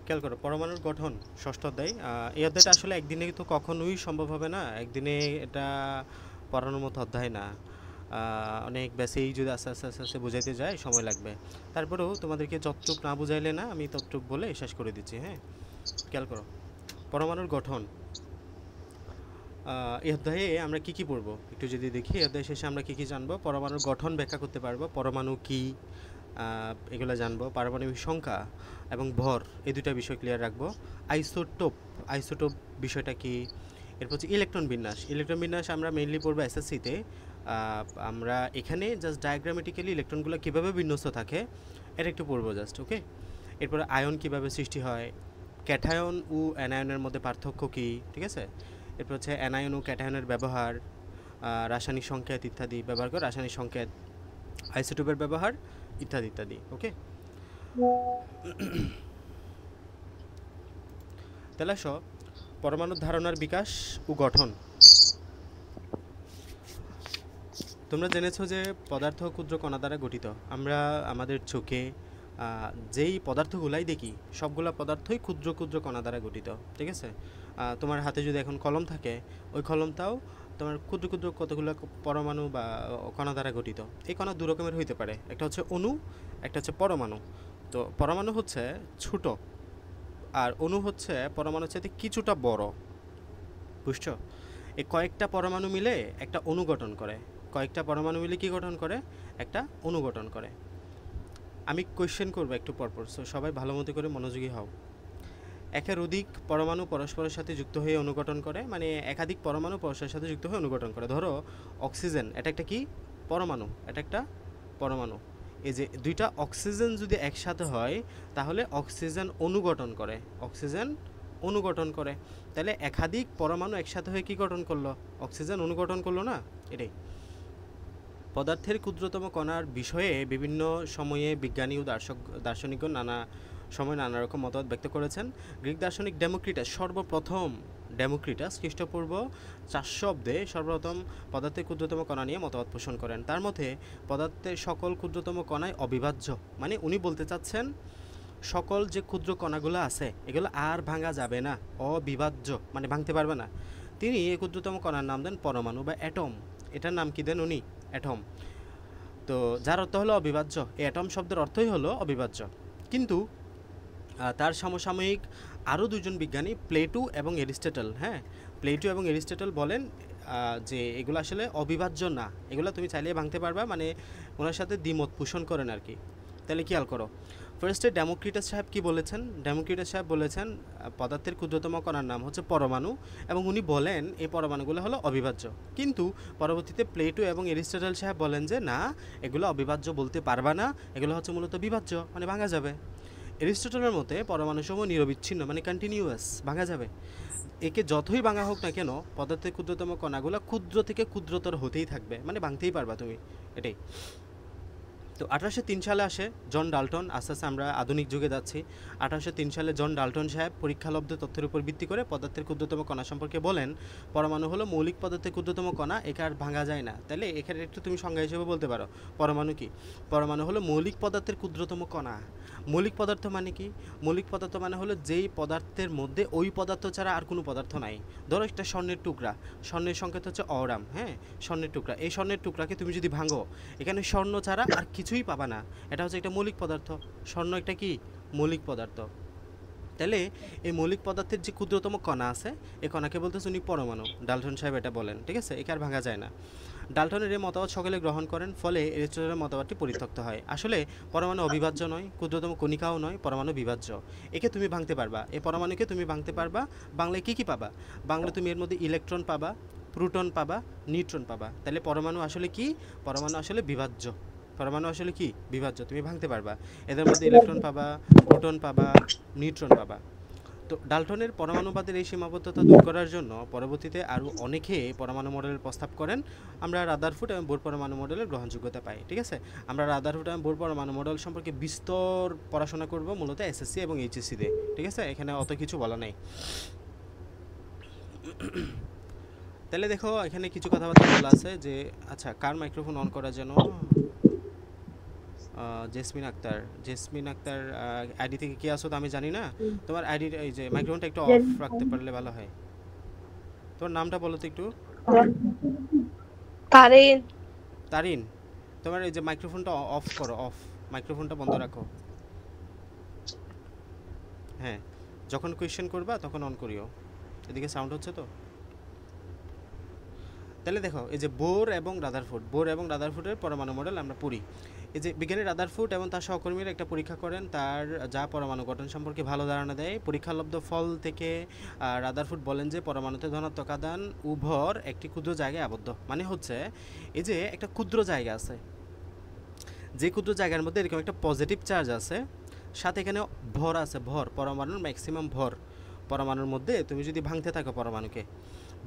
খেয়াল করো, পরমাণুর গঠন ষষ্ঠ অধ্যায়। এই অধ্যায়টা আসলে একদিনে তো কখনোই সম্ভব হবে না, একদিনে এটা পড়ানোর মতো অধ্যায় না। অনেক বেশি যদি আস্তে আস্তে আস্তে আস্তে বুঝাইতে যায় সময় লাগবে। তারপরেও তোমাদেরকে যতটুক না বুঝাইলে না, আমি ততটুক বলে শেষ করে দিচ্ছি। হ্যাঁ, খেয়াল করো, পরমাণুর গঠন। এই অধ্যায়ে আমরা কি কি পড়বো একটু যদি দেখি, এই অধ্যায় শেষে আমরা কি কি জানবো, পরমাণুর গঠন ব্যাখ্যা করতে পারবো, পরমাণু কি এগুলো জানবো, পারমাণবিক সংখ্যা এবং ভর, এই দুটা বিষয় ক্লিয়ার রাখবো। আইসোটোপ, আইসোটোপ বিষয়টা কি। এরপর হচ্ছে ইলেকট্রন বিন্যাস, ইলেকট্রন বিন্যাস আমরা মেইনলি পড়বো এসএসসিতে। আমরা এখানে জাস্ট ডায়াগ্রামেটিক্যালি ইলেকট্রনগুলো কীভাবে বিন্যস্ত থাকে এটা একটু পড়বো জাস্ট, ওকে। এরপরে আয়ন কিভাবে সৃষ্টি হয়, ক্যাটায়ন ও অ্যানায়নের মধ্যে পার্থক্য কী, ঠিক আছে। এরপর হচ্ছে অ্যানায়ন ও ক্যাটায়নের ব্যবহার, রাসায়নিক সংকেত ইত্যাদি ব্যবহার করে রাসায়নিক সংকেত, আইসোটোপের ব্যবহার ইত্যাদি ইত্যাদি, ওকে। তাহলে আসো, পরমাণুর ধারণার বিকাশ ও গঠন। তোমরা জেনেছো যে পদার্থ ক্ষুদ্র কণা দ্বারা গঠিত। আমরা আমাদের চোখে যেই পদার্থগুলাই দেখি সবগুলো পদার্থই ক্ষুদ্র ক্ষুদ্র কণা দ্বারা গঠিত, ঠিক আছে। তোমার হাতে যদি এখন কলম থাকে, ওই কলমটাও তোমার ক্ষুদ্র ক্ষুদ্র কতগুলো পরমাণু বা কণা দ্বারা গঠিত। এই কণা দু রকমের হইতে পারে, একটা হচ্ছে অণু, একটা হচ্ছে পরমাণু। তো পরমাণু হচ্ছে ছোট, আর অণু হচ্ছে পরমাণুর চাইতে কিছুটা বড়, বুঝছো। এই কয়েকটা পরমাণু মিলে একটা অণু গঠন করে, কয়েকটা পরমাণু মিলে কি গঠন করে, একটা অণু গঠন করে। আমি কোয়েশ্চেন করবো একটু পরপর, সো সবাই ভালো মতো করে মনোযোগী হও। একের অধিক পরমাণু পরস্পরের সাথে যুক্ত হয়ে অণু গঠন করে, মানে একাধিক পরমাণু পরস্পরের সাথে যুক্ত হয়ে অণু গঠন করে। ধরো অক্সিজেন, এটা একটা কি পরমাণু, এটা একটা পরমাণু। এই যে দুইটা অক্সিজেন যদি একসাথে হয় তাহলে অক্সিজেন অণু গঠন করে, অক্সিজেন অণু গঠন করে। তাহলে একাধিক পরমাণু একসাথে হয়ে কি গঠন করলো, অক্সিজেন অণু গঠন করলো না, এটাই। পদার্থের ক্ষুদ্রতম কণার বিষয়ে বিভিন্ন সময়ে বিজ্ঞানী ও দার্শনিকগণ নানা সময় নানা রকম মতবাদ ব্যক্ত করেছেন। গ্রিক দার্শনিক ডেমোক্রিটাস সর্বপ্রথম, ডেমোক্রিটাস খ্রিস্টপূর্ব 400 অব্দে সর্বপ্রথম পদার্থের ক্ষুদ্রতম কণা নিয়ে মতবাদ পোষণ করেন। তার মতে পদার্থের সকল ক্ষুদ্রতম কণায় অবিভাজ্য, মানে উনি বলতে চাচ্ছেন সকল যে ক্ষুদ্র কণাগুলো আছে এগুলো আর ভাঙা যাবে না, অবিভাজ্য, মানে ভাঙতে পারবে না। তিনি এই ক্ষুদ্রতম কণার নাম দেন পরমাণু বা অ্যাটম। এটার নাম কি দেন উনি, অ্যাটম। তো যার অর্থ হলো অবিভাজ্য, এই অ্যাটম শব্দের অর্থই হলো অবিভাজ্য। কিন্তু তার সমসাময়িক আরও দুজন বিজ্ঞানী, প্লেটো এবং এরিস্টটল, হ্যাঁ, প্লেটো এবং এরিস্টটল বলেন যে এগুলো আসলে অবিভাজ্য না, এগুলো তুমি চাইলে ভাঙতে পারবা, মানে ওনার সাথে দ্বিমত পোষণ করেন আর কি। তাহলে খেয়াল করো, ফার্স্টে ডেমোক্রিটাস সাহেব কি বলেছেন, ডেমোক্রিটাস সাহেব বলেছেন পদার্থের ক্ষুদ্রতম কণার নাম হচ্ছে পরমাণু, এবং উনি বলেন এই পরমাণুগুলো হলো অবিভাজ্য। কিন্তু পরবর্তীতে প্লেটো এবং এরিস্টটল সাহেব বলেন যে না, এগুলো অবিভাজ্য বলতে পারবা না, এগুলো হচ্ছে মূলত বিভাজ্য, মানে ভাঙা যাবে। এরিস্টটলের মতে পরমাণুসমূহ নিরবিচ্ছিন্ন, মানে কন্টিনিউয়াস, ভাঙা যাবে। একে যতই ভাঙা হোক না কেন পদার্থের ক্ষুদ্রতম কণাগুলো ক্ষুদ্র থেকে ক্ষুদ্রতর হতেই থাকবে, মানে ভাঙতেই পারবা তুমি, এটাই। তো 1803 সালে আসে জন ডাল্টন, আস্তে আস্তে আমরা আধুনিক যুগে যাচ্ছি। 1803 সালে জন ডাল্টন সাহেব পরীক্ষালব্ধ তথ্যের উপর ভিত্তি করে পদার্থের ক্ষুদ্রতম কণা সম্পর্কে বলেন পরমাণু হলো মৌলিক পদার্থের ক্ষুদ্রতম কণা, একে আর ভাঙা যায় না। তাহলে এখানে একটু তুমি সংজ্ঞা হিসেবে বলতে পারো পরমাণু কি। পরমাণু হলো মৌলিক পদার্থের ক্ষুদ্রতম কণা। মৌলিক পদার্থ মানে কি, মৌলিক পদার্থ মানে হলো যেই পদার্থের মধ্যে ওই পদার্থ ছাড়া আর কোনো পদার্থ নাই। ধরো একটা স্বর্ণের টুকরা, স্বর্ণের সংকেত হচ্ছে অরাম, হ্যাঁ, স্বর্ণের টুকরা, এই স্বর্ণের টুকরাকে তুমি যদি ভাঙো এখানে স্বর্ণ ছাড়া আর কিছুই পাবা না, এটা হচ্ছে একটা মৌলিক পদার্থ। স্বর্ণ একটা কি মৌলিক পদার্থ। তাহলে এই মৌলিক পদার্থের যে ক্ষুদ্রতম কণা আছে এই কণাকে বলতেছে উনি পরমাণু, ডাল্টন সাহেব এটা বলেন, ঠিক আছে, একে আর ভাঙা যায় না। ডাল্টনের এই মতবাদ সকলে গ্রহণ করেন, ফলে এরিস্টটলের মতবাদটি পরিত্যক্ত হয়। আসলে পরমাণু অবিভাজ্য নয়, ক্ষুদ্রতম কণিকাও নয়, পরমাণু বিভাজ্য। একে তুমি ভাঙতে পারবা, এই পরমাণুকে তুমি ভাঙতে পারবা। বাংলায় কী কী পাবা, বাংলায় তুমি এর মধ্যে ইলেকট্রন পাবা, প্রোটন পাবা, নিউট্রন পাবা। তাহলে পরমাণু আসলে কি, পরমাণু আসলে বিভাজ্য, পরমাণু আসলে কি বিভাজ্য, তুমি ভাঙতে পারবা। এদের মধ্যে ইলেকট্রন পাবা, প্রোটন পাবা, নিউট্রন পাবা। তো ডাল্টনের পরমাণুবাদের এই সীমাবদ্ধতা দূর করার জন্য পরবর্তীতে আরও অনেকে পরমাণু মডেলের প্রস্তাব করেন। আমরা রাদারফোর্ড এবং বোর পরমাণু মডেলের গ্রহণযোগ্যতা পাই, ঠিক আছে। আমরা রাদারফোর্ড এবং বোর পরমাণু মডেল সম্পর্কে বিস্তর পড়াশোনা করব মূলত এসএসসি এবং এইচএসসিতে, ঠিক আছে, এখানে অত কিছু বলা নেই। তাহলে দেখো এখানে কিছু কথাবার্তা বলা আছে যে, আচ্ছা কার মাইক্রোফোন অন করা যেন, জেসমিন আক্তার আইডি থেকে কি আসো তো আমি জানি না। তোমার আইডি এই যে মাইক্রোফোনটা একটু অফ রাখতে পারলে ভালো হয়। তোমার নামটা বলো তো একটু। তারিন। তারিন, তোমার এই যে মাইক্রোফোনটা অফ করো, অফ, মাইক্রোফোনটা বন্ধ রাখো। হ্যাঁ, যখন কোয়েশ্চেন করবা তখন অন করিও। এদিকে সাউন্ড হচ্ছে তো। তাহলে দেখো এই যে বোর এবং রাদারফোর্ডের পরমাণু মডেল আমরা পড়ি। এই যে বিজ্ঞানী রাদারফোর্ড এবং তার সহকর্মীরা একটা পরীক্ষা করেন, তার যা পরমাণু গঠন সম্পর্কে ভালো ধারণা দেয়। পরীক্ষালব্ধ ফল থেকে রাদারফোর্ড বলেন যে পরমাণুতে ধনাত্মক আদান ও ভর একটি ক্ষুদ্র জায়গায় আবদ্ধ। মানে হচ্ছে এই যে একটা ক্ষুদ্র জায়গা আছে, যে ক্ষুদ্র জায়গার মধ্যে এরকম একটা পজিটিভ চার্জ আছে, সাথে এখানে ভর আছে, ভর পরমাণুর ম্যাক্সিমাম ভর। পরমাণুর মধ্যে তুমি যদি ভাঙতে থাকো পরমাণুকে,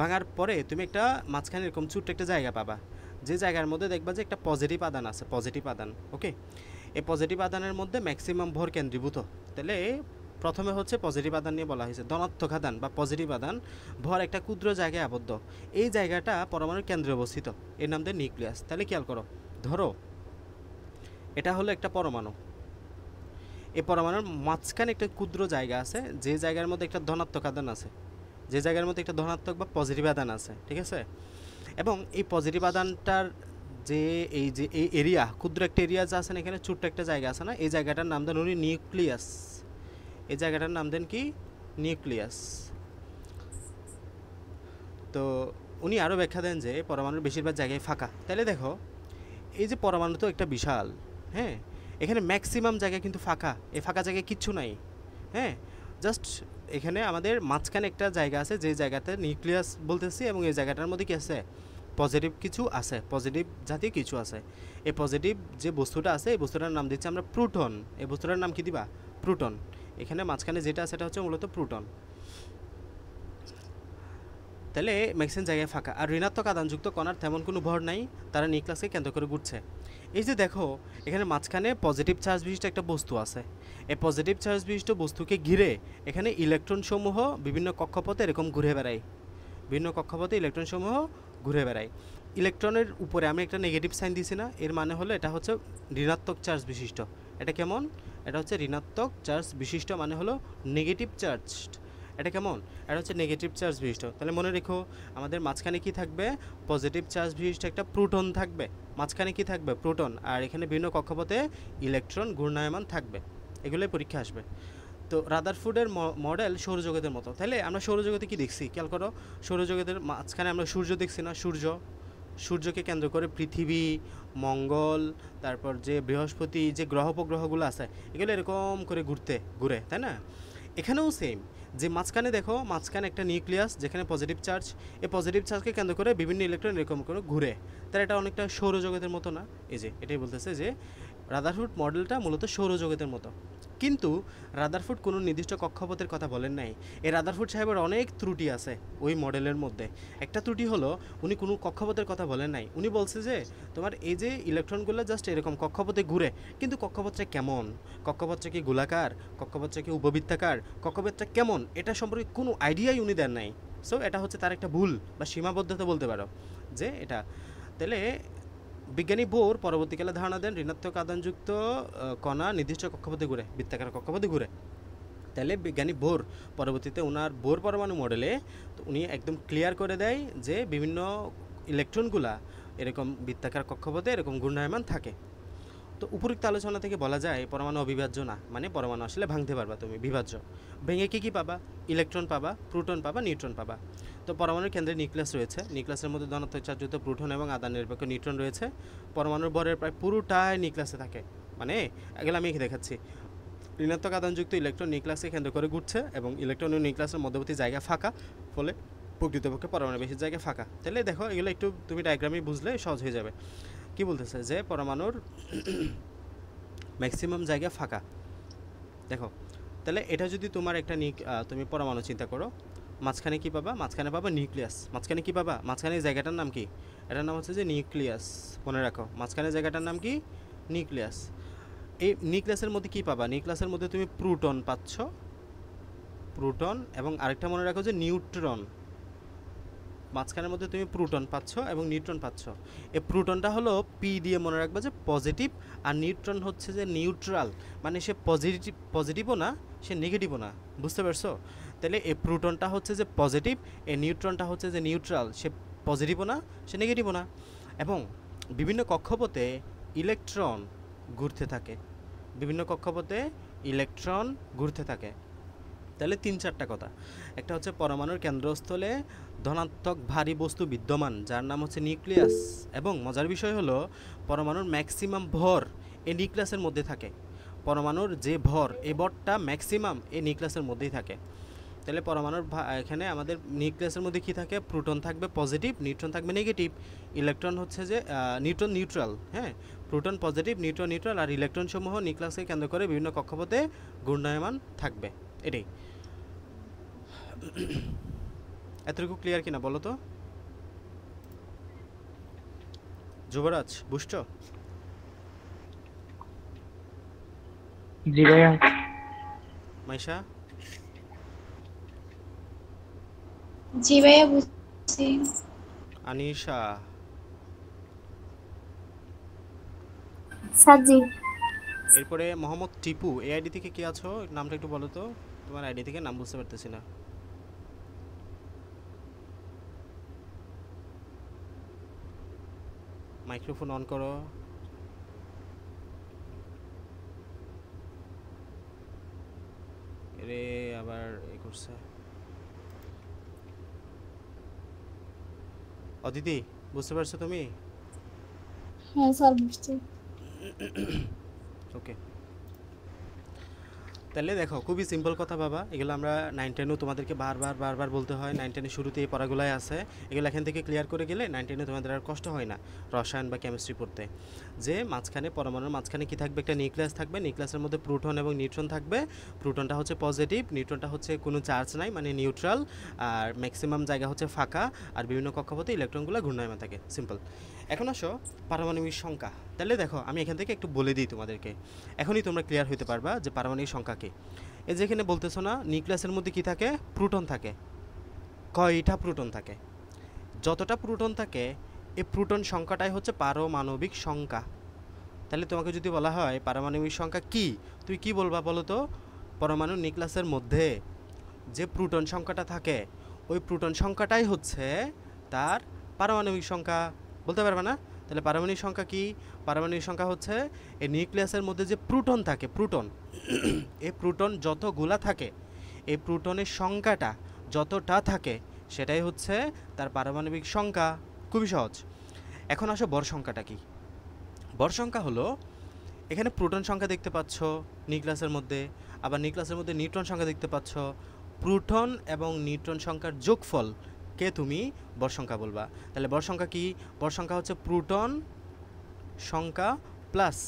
ভাঙার পরে তুমি একটা মাঝখানে এরকম ছোট্ট একটা জায়গা পাবা, যে জায়গার মধ্যে দেখবা যে একটা পজিটিভ আদান আছে, পজিটিভ আদান। ওকে, এই পজিটিভ আদানের মধ্যে ম্যাক্সিমাম ভর কেন্দ্রীভূত। তাহলে প্রথমে হচ্ছে পজিটিভ আদান নিয়ে বলা হয়েছে, ধনাত্মক আদান বা পজিটিভ আদান, ভর একটা ক্ষুদ্র জায়গায় আবদ্ধ। এই জায়গাটা পরমাণুর কেন্দ্রে অবস্থিত, এর নাম দেয় নিউক্লিয়াস। তাহলে খেয়াল করো, ধরো এটা হলো একটা পরমাণু, এই পরমাণুর মাঝখানে একটা ক্ষুদ্র জায়গা আছে, যে জায়গার মধ্যে একটা ধনাত্মক আদান আছে, যে জায়গার মধ্যে একটা ধনাত্মক বা পজিটিভ আদান আছে, ঠিক আছে। এবং এই পজিটিভ আদানটার যে এই এরিয়া, ক্ষুদ্র একটা এরিয়া যা আছে না, এখানে ছোট্ট একটা জায়গা আছে না, এই জায়গাটার নাম দেন উনি নিউক্লিয়াস। এই জায়গাটার নাম দেন কি? নিউক্লিয়াস। তো উনি আরও ব্যাখ্যা দেন যে পরমাণুর বেশিরভাগ জায়গায় ফাঁকা। তাহলে দেখো এই যে পরমাণু তো একটা বিশাল, হ্যাঁ, এখানে ম্যাক্সিমাম জায়গা কিন্তু ফাঁকা, এই ফাঁকা জায়গায় কিচ্ছু নাই। হ্যাঁ, জাস্ট এখানে আমাদের মাঝখানে একটা জায়গা আছে, যে জায়গাতে নিউক্লিয়াস বলতেছি, এবং এই জায়গাটার মধ্যে কি আছে? পজিটিভ কিছু আছে, পজিটিভ জাতীয় কিছু আছে। এই পজিটিভ যে বস্তুটা আছে, এই বস্তুটার নাম দিচ্ছি আমরা প্রোটন। এই বস্তুটার নাম কি দিবা? প্রোটন। এখানে মাঝখানে যেটা আছে সেটা হচ্ছে মূলত প্রোটন। তাহলে ম্যাক্সিমাম জায়গায় ফাঁকা। আর ঋণাত্মক আদানযুক্ত কণার তেমন কোনো ভর নাই, তারা নিউক্লিয়াসকে কেন্দ্র করে ঘুরছে। এই যে দেখো এখানে মাঝখানে পজিটিভ চার্জ বিশিষ্ট একটা বস্তু আছে, এই পজিটিভ চার্জ বিশিষ্ট বস্তুকে ঘিরে এখানে ইলেকট্রনসমূহ বিভিন্ন কক্ষপথে এরকম ঘুরে বেড়ায়, বিভিন্ন কক্ষপথে ইলেকট্রনসমূহ ঘুরে বেড়ায়। ইলেকট্রনের উপরে আমি একটা নেগেটিভ সাইন দিছি না, এর মানে হলো এটা হচ্ছে ঋণাত্মক চার্জ বিশিষ্ট। এটা কেমন? এটা হচ্ছে ঋণাত্মক চার্জ বিশিষ্ট, মানে হলো নেগেটিভ চার্জ। এটা কেমন? এটা হচ্ছে নেগেটিভ চার্জ বিশিষ্ট। তাহলে মনে রেখো, আমাদের মাঝখানে কি থাকবে? পজিটিভ চার্জ বিশিষ্ট একটা প্রোটন থাকবে, মাঝখানে কি থাকবে? প্রোটন। আর এখানে বিভিন্ন কক্ষপথে ইলেকট্রন ঘূর্ণায়মান থাকবে। এগুলোই পরীক্ষা আসবে। তো রাদারফোর্ডের মডেল সৌরজগতের মতো। তাহলে আমরা সৌরজগতে কি দেখছি খেয়াল করো, সৌরজগতের মাঝখানে আমরা সূর্য দেখছি না, সূর্যকে কেন্দ্র করে পৃথিবী, মঙ্গল, তারপর যে বৃহস্পতি, যে গ্রহ উপগ্রহগুলো আছে, এগুলো এরকম করে ঘুরে, তাই না? এখানেও সেম, যে মাঝখানে দেখো, মাঝখানে একটা নিউক্লিয়াস যেখানে পজিটিভ চার্জ, এই পজিটিভ চার্জকে কেন্দ্র করে বিভিন্ন ইলেকট্রন এরকম করে ঘুরে। তার এটা অনেকটা সৌরজগতের মতো না? এই যে এটাই বলতেছে যে রাদারফোর্ড মডেলটা মূলত সৌরজগতের মতো। কিন্তু রাদারফোর্ড কোনো নির্দিষ্ট কক্ষপথের কথা বলেন নাই। এই রাদারফোর্ড সাহেবের অনেক ত্রুটি আছে ওই মডেলের মধ্যে। একটা ত্রুটি হলো, উনি কোনো কক্ষপথের কথা বলেন নাই। উনি বলছে যে তোমার এই যে ইলেকট্রনগুলো জাস্ট এরকম কক্ষপথে ঘুরে, কিন্তু কক্ষপথটা কেমন, কক্ষপথটা কি গোলাকার, কক্ষপথটা কি উপবৃত্তাকার, কক্ষপথটা কেমন, এটা সম্পর্কে কোনো আইডিয়াই উনি দেন নাই। সো এটা হচ্ছে তার একটা ভুল বা সীমাবদ্ধতা বলতে পারো যে এটা। তাহলে বিজ্ঞানী বোর পরবর্তীকালে ধারণা দেন ঋণাত্মক আদানযুক্ত কণা নির্দিষ্ট কক্ষপথে ঘুরে, বৃত্তাকার কক্ষপথে ঘুরে। তাহলে বিজ্ঞানী বোর পরবর্তীতে ওনার বোর পরমাণু মডেলে তো উনি একদম ক্লিয়ার করে দেয় যে বিভিন্ন ইলেকট্রনগুলা এরকম বৃত্তাকার কক্ষপথে এরকম ঘূর্ণায়মান থাকে। তো উপরোক্ত আলোচনা থেকে বলা যায় পরমাণু অবিভাজ্য না, মানে পরমাণু আসলে ভাঙতে পারবা তুমি, বিভাজ্য। ভেঙে কী পাবা? ইলেকট্রন পাবা, প্রোটন পাবা, নিউট্রন পাবা। তো পরমাণুর কেন্দ্রে নিউক্লিয়াস রয়েছে, নিউক্লিয়াসের মধ্যে ধনাত্মক চার্জযুক্ত প্রোটন এবং আদান নিরপেক্ষ নিউট্রন রয়েছে। পরমাণুর ভরের প্রায় পুরোটাই নিউক্লিয়াসে থাকে, মানে এগুলো আমি দেখাচ্ছি। ঋণাত্মক আদানযুক্ত ইলেকট্রন নিউক্লিয়াসকে কেন্দ্র করে ঘুরছে এবং ইলেকট্রন ও নিউক্লিয়াসের মধ্যবর্তী জায়গা ফাঁকা, ফলে প্রকৃতপক্ষে পরমাণুর বেশি জায়গা ফাঁকা। তাহলে দেখো এগুলো একটু তুমি ডায়াগ্রামে বুঝলে সহজ হয়ে যাবে। কি বলতেছে যে পরমাণুর ম্যাক্সিমাম জায়গা ফাঁকা। দেখো তাহলে এটা যদি তোমার একটা তুমি পরমাণু চিন্তা করো, মাঝখানে কি পাবা? মাঝখানে পাবা নিউক্লিয়াস। মাঝখানে কি পাবা? মাঝখানে জায়গাটার নাম কি? এটার নাম হচ্ছে যে নিউক্লিয়াস। মনে রাখো, মাঝখানে জায়গাটার নাম কি? নিউক্লিয়াস। এই নিউক্লিয়াসের মধ্যে কি পাবা? নিউক্লিয়াসের মধ্যে তুমি প্রোটন পাচ্ছ, প্রোটন, এবং আরেকটা মনে রাখো যে নিউট্রন। মাঝখানের মধ্যে তুমি প্রোটন পাচ্ছ এবং নিউট্রন পাচ্ছ। এই প্রোটনটা হলো পি দিয়ে মনে রাখবা যে পজিটিভ, আর নিউট্রন হচ্ছে যে নিউট্রাল, মানে সে পজিটিভও না সে নেগেটিভও না। বুঝতে পারছো? তাহলে এই প্রোটনটা হচ্ছে যে পজিটিভ, এই নিউট্রনটা হচ্ছে যে নিউট্রাল, সে পজিটিভও না সে নেগেটিভও না। এবং বিভিন্ন কক্ষপথে ইলেকট্রন ঘুরতে থাকে, বিভিন্ন কক্ষপথে ইলেকট্রন ঘুরতে থাকে। তাহলে 3-4টা কথা। একটা হচ্ছে পরমাণুর কেন্দ্রস্থলে ধনাত্মক ভারী বস্তু বিদ্যমান যার নাম হচ্ছে নিউক্লিয়াস, এবং মজার বিষয় হলো পরমাণুর ম্যাক্সিমাম ভর এই নিউক্লিয়াসের মধ্যে থাকে। পরমাণুর যে ভর, এই ভরটা ম্যাক্সিমাম এই নিউক্লিয়াসের মধ্যেই থাকে। তাহলে পরমাণুর এখানে আমাদের নিউক্লিয়াসের মধ্যে কী থাকে? প্রোটন থাকবে পজিটিভ, নিউট্রন থাকবে নেগেটিভ, ইলেকট্রন হচ্ছে যে নিউট্রন নিউট্রাল, হ্যাঁ, প্রোটন পজিটিভ, নিউট্রন নিউট্রাল, আর ইলেকট্রন সমূহ নিউক্লিয়াসকে কেন্দ্র করে বিভিন্ন কক্ষপথে ঘূর্ণায়মান থাকবে। এটাই। এতটুকু ক্লিয়ার কিনা বলো তো? যুবরাজ বুঝছো? জি ভাইয়া। মাইশা? জি ভাইয়া বুঝছি। আনিশা? সাজি। এরপরে মোহাম্মদ টিপু, এই আইডি থেকে কি আছো? নামটা একটু বলো তো, তোমার আইডি থেকে নাম বুঝতে পারতেছি না। মাইক্রোফোন অন করো। রে আবার এ করছে। অদিতি বুঝতে পারছো তুমি? হ্যাঁ স্যার বুঝছি। ওকে, তাহলে দেখো খুবই সিম্পল কথা বাবা, এগুলো আমরা 9-10-ও তোমাদেরকে বারবার বলতে হয়। 9-10-এর শুরুতে এই পড়াগুলাই আছে, এগুলো এখান থেকে ক্লিয়ার করে গেলে 9-10-এ তোমাদের আর কষ্ট হয় না রসায়ন বা কেমিস্ট্রি পড়তে। যে মাঝখানে পরমাণুর মাঝখানে কি থাকবে? একটা নিউক্লিয়াস থাকবে, নিউক্লিয়াসের মধ্যে প্রোটন এবং নিউট্রন থাকবে। প্রোটনটা হচ্ছে পজিটিভ, নিউট্রনটা হচ্ছে কোনো চার্জ নাই মানে নিউট্রাল, আর ম্যাক্সিমাম জায়গা হচ্ছে ফাঁকা, আর বিভিন্ন কক্ষপথে ইলেকট্রনগুলো ঘূর্ণায়মান থাকে। সিম্পল। এখন আসো পারমাণবিক সংখ্যা। তাহলে দেখো আমি এখান থেকে একটু বলে দিই তোমাদেরকে, এখনই তোমরা ক্লিয়ার হতে পারবা যে পারমাণবিক সংখ্যা কী। এই যেখানে বলতেছো না নিউক্লিয়াসের মধ্যে কি থাকে? প্রোটন থাকে। কয়টা প্রোটন থাকে? যতটা প্রোটন থাকে এই প্রোটন সংখ্যাটাই হচ্ছে পারমাণবিক সংখ্যা। তাহলে তোমাকে যদি বলা হয় পারমাণবিক সংখ্যা কি, তুই কি বলবা বলো তো? পরমাণু নিউক্লিয়াসের মধ্যে যে প্রোটন সংখ্যাটা থাকে ওই প্রোটন সংখ্যাটাই হচ্ছে তার পারমাণবিক সংখ্যা। বলতে পারবে না? তাহলে পারমাণবিক সংখ্যা কি? পারমাণবিক সংখ্যা হচ্ছে এই নিউক্লিয়াসের মধ্যে যে প্রোটন থাকে, প্রোটন এই প্রোটন যতগুলা থাকে, এই প্রোটনের সংখ্যাটা যতটা থাকে সেটাই হচ্ছে তার পারমাণবিক সংখ্যা। খুবই সহজ। এখন আসো ভর সংখ্যাটা কি? ভর সংখ্যা হলো এখানে প্রোটন সংখ্যা দেখতে পাচ্ছ নিউক্লিয়াসের মধ্যে, আবার নিউক্লিয়াসের মধ্যে নিউট্রন সংখ্যা দেখতে পাচ্ছ। প্রোটন এবং নিউট্রন সংখ্যার যোগফল কে তুমি ভর সংখ্যা বলবা। তাহলে ভর সংখ্যা কি? ভর সংখ্যা হচ্ছে প্রোটন সংখ্যা প্লাস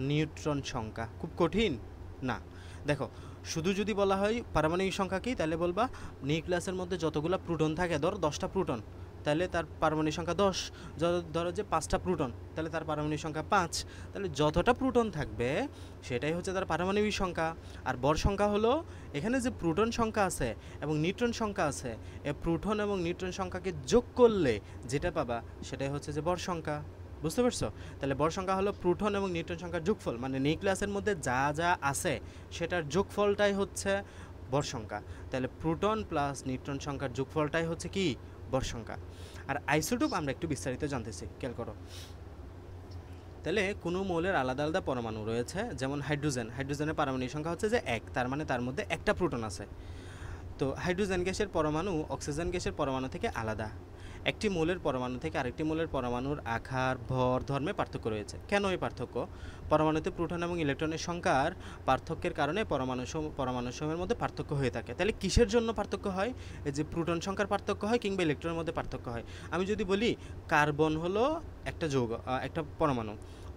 নিউট্রন সংখ্যা। খুব কঠিন না। দেখো শুধু যদি বলা হয় পারমাণবিক সংখ্যা কি, তাহলে বলবা নিউক্লিয়াসের মধ্যে যতগুলো প্রোটন থাকে, ধর 10টা প্রোটন, তাহলে তার পারমাণবিক সংখ্যা 10। ধরো যে 5টা প্রোটন, তাহলে তার পারমাণবিক সংখ্যা 5। তাহলে যতটা প্রোটন থাকবে সেটাই হচ্ছে তার পারমাণবিক সংখ্যা। আর ভর সংখ্যা হলো এখানে যে প্রোটন সংখ্যা আছে এবং নিউট্রন সংখ্যা আছে, এই প্রোটন এবং নিউট্রন সংখ্যাকে যোগ করলে যেটা পাবা সেটাই হচ্ছে যে ভর সংখ্যা। বুঝতে পারছো? তাহলে ভর সংখ্যা হলো প্রোটন এবং নিউট্রন সংখ্যার যোগফল, মানে নিউক্লিয়াসের মধ্যে যা যা আছে সেটার যোগফলটাই হচ্ছে ভর সংখ্যা। তাহলে প্রোটন প্লাস নিউট্রন সংখ্যার যোগফলটাই হচ্ছে কি? ভর সংখ্যা। আর আইসোটোপ আমরা একটু বিস্তারিত জানতেছি, খেয়াল করো। তাহলে কোনো মৌলের আলাদা আলাদা পরমাণু রয়েছে, যেমন হাইড্রোজেন, হাইড্রোজেনের পারমাণবিক সংখ্যা হচ্ছে যে 1, তার মানে তার মধ্যে একটা প্রোটন আছে। তো হাইড্রোজেন গ্যাসের পরমাণু অক্সিজেন গ্যাসের পরমাণু থেকে আলাদা। একটি মৌলের পরমাণু থেকে আরেকটি মৌলের পরমাণুর আকার, ভর, ধর্মে পার্থক্য রয়েছে। কেন এই পার্থক্য? পরমাণুতে প্রোটন এবং ইলেকট্রনের সংখ্যার পার্থক্যের কারণে পরমাণুসমূহের মধ্যে পার্থক্য হয়ে থাকে। তাহলে কিসের জন্য পার্থক্য হয়? এই যে প্রোটন সংখ্যার পার্থক্য হয় কিংবা ইলেকট্রনের মধ্যে পার্থক্য হয়। আমি যদি বলি কার্বন হলো একটা যৌগ, একটা পরমাণু,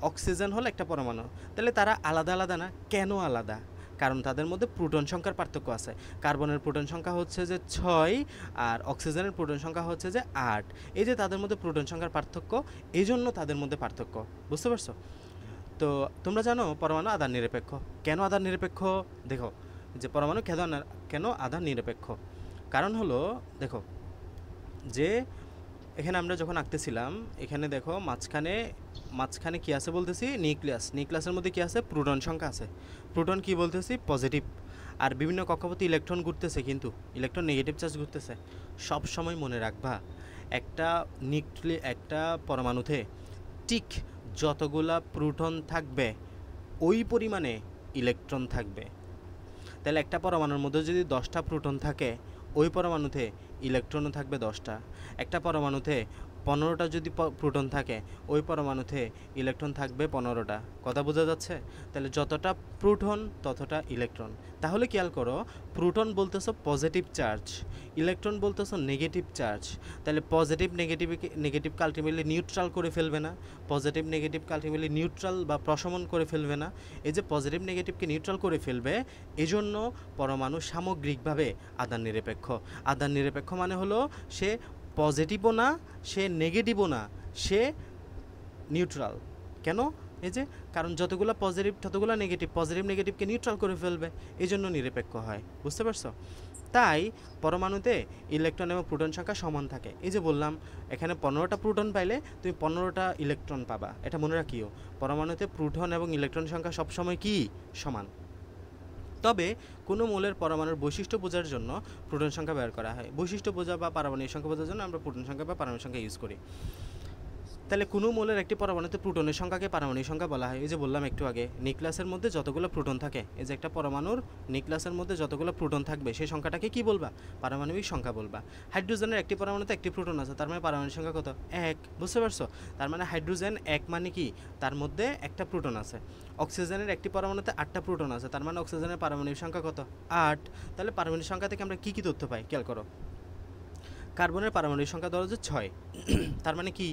অক্সিজেন হলো একটা পরমাণু, তাহলে তারা আলাদা আলাদা না? কেন আলাদা? কারণ তাদের মধ্যে প্রোটন সংখ্যার পার্থক্য আছে। কার্বনের প্রোটন সংখ্যা হচ্ছে যে 6 আর অক্সিজেনের প্রোটন সংখ্যা হচ্ছে যে 8। এই যে তাদের মধ্যে প্রোটন সংখ্যার পার্থক্য, এই জন্য তাদের মধ্যে পার্থক্য। বুঝতে পারছো? তো তোমরা জানো পরমাণু আধান নিরপেক্ষ। কেন আধান নিরপেক্ষ? দেখো যে পরমাণু কেন আধান নিরপেক্ষ, কারণ হলো দেখো যে এখানে আমরা যখন আঁকতেছিলাম, এখানে দেখো মাঝখানে মাঝখানে কি আছে বলতেছি, নিউক্লিয়াস। নিউক্লিয়াসের মধ্যে কি আছে, প্রোটন সংখ্যা আছে। প্রোটন কি বলতেছি, পজিটিভ। আর বিভিন্ন কক্ষপথে ইলেকট্রন ঘুরতেছে, কিন্তু ইলেকট্রন নেগেটিভ চার্জ ঘুরতেছে। সব সময় মনে রাখবা, একটা একটা পরমাণুতে ঠিক যতগুলা প্রোটন থাকবে ওই পরিমাণে ইলেকট্রন থাকবে। তাহলে একটা পরমাণুর মধ্যে যদি 10টা প্রোটন থাকে, ওই পরমাণুতে ইলেকট্রনও থাকবে 10টা। একটা পরমাণুতে 15টা যদি প্রোটন থাকে, ওই পরমাণুতে ইলেকট্রন থাকবে 15টা। কথা বোঝা যাচ্ছে? তাহলে যতটা প্রোটন ততটা ইলেকট্রন। তাহলে খেয়াল করো, প্রোটন বলতেছো পজিটিভ চার্জ, ইলেকট্রন বলতেছো নেগেটিভ চার্জ। তাহলে পজিটিভ নেগেটিভকে আলটিমেটলি নিউট্রাল করে ফেলবে না? পজিটিভ নেগেটিভকে আলটিমেটলি নিউট্রাল বা প্রশমন করে ফেলবে না? এই যে পজিটিভ নেগেটিভকে নিউট্রাল করে ফেলবে, এজন্য পরমাণু সামগ্রিকভাবে আধান নিরপেক্ষ। আধান নিরপেক্ষ মানে হলো সে পজিটিভও না, সে নেগেটিভও না, সে নিউট্রাল। কেন? এই যে কারণ যতগুলো পজিটিভ ততগুলো নেগেটিভ, পজিটিভ নেগেটিভকে নিউট্রাল করে ফেলবে, এই জন্য নিরপেক্ষ হয়। বুঝতে পারছো? তাই পরমাণুতে ইলেকট্রন এবং প্রোটন সংখ্যা সমান থাকে। এই যে বললাম, এখানে 15টা প্রোটন পাইলে তুমি 15টা ইলেকট্রন পাবা, এটা মনে রাখিও। পরমাণুতে প্রোটন এবং ইলেকট্রন সংখ্যা সবসময় কি সমান। তবে কোনো মৌলের পরমাণুর বৈশিষ্ট্য বোঝার জন্য প্রোটন সংখ্যা ব্যবহার করা হয়। বৈশিষ্ট্য বোঝা বা পারমাণবিক সংখ্যা বোঝার জন্য আমরা প্রোটন সংখ্যা বা পারমাণবিক সংখ্যা ইউজ করি। তাহলে কোনো মৌলের একটি পরমাণুতে প্রোটনের সংখ্যাকে পারমাণবিক সংখ্যা বলা হয়। এই যে বললাম একটু আগে, নিউক্লিয়াসের মধ্যে যতগুলো প্রোটন থাকে, এই যে একটা পরমাণুর নিউক্লিয়াসের মধ্যে যতগুলো প্রোটন থাকবে, সেই সংখ্যাটাকে কি বলবা? পারমাণবিক সংখ্যা বলবা। হাইড্রোজেনের একটি পরমাণুতে একটি প্রোটন আছে, তার মানে পারমাণবিক সংখ্যা কত? 1। বুঝতে পারছো? তার মানে হাইড্রোজেন 1 মানে কি, তার মধ্যে একটা প্রোটন আছে। অক্সিজেনের একটি পরমাণুতে 8টা প্রোটন আছে, তার মানে অক্সিজেনের পারমাণবিক সংখ্যা কত? 8। তাহলে পারমাণবিক সংখ্যা থেকে আমরা কি কি তথ্য পাই খেয়াল করো। কার্বনের পারমাণবিক সংখ্যা ধরো যে 6, তার মানে কি,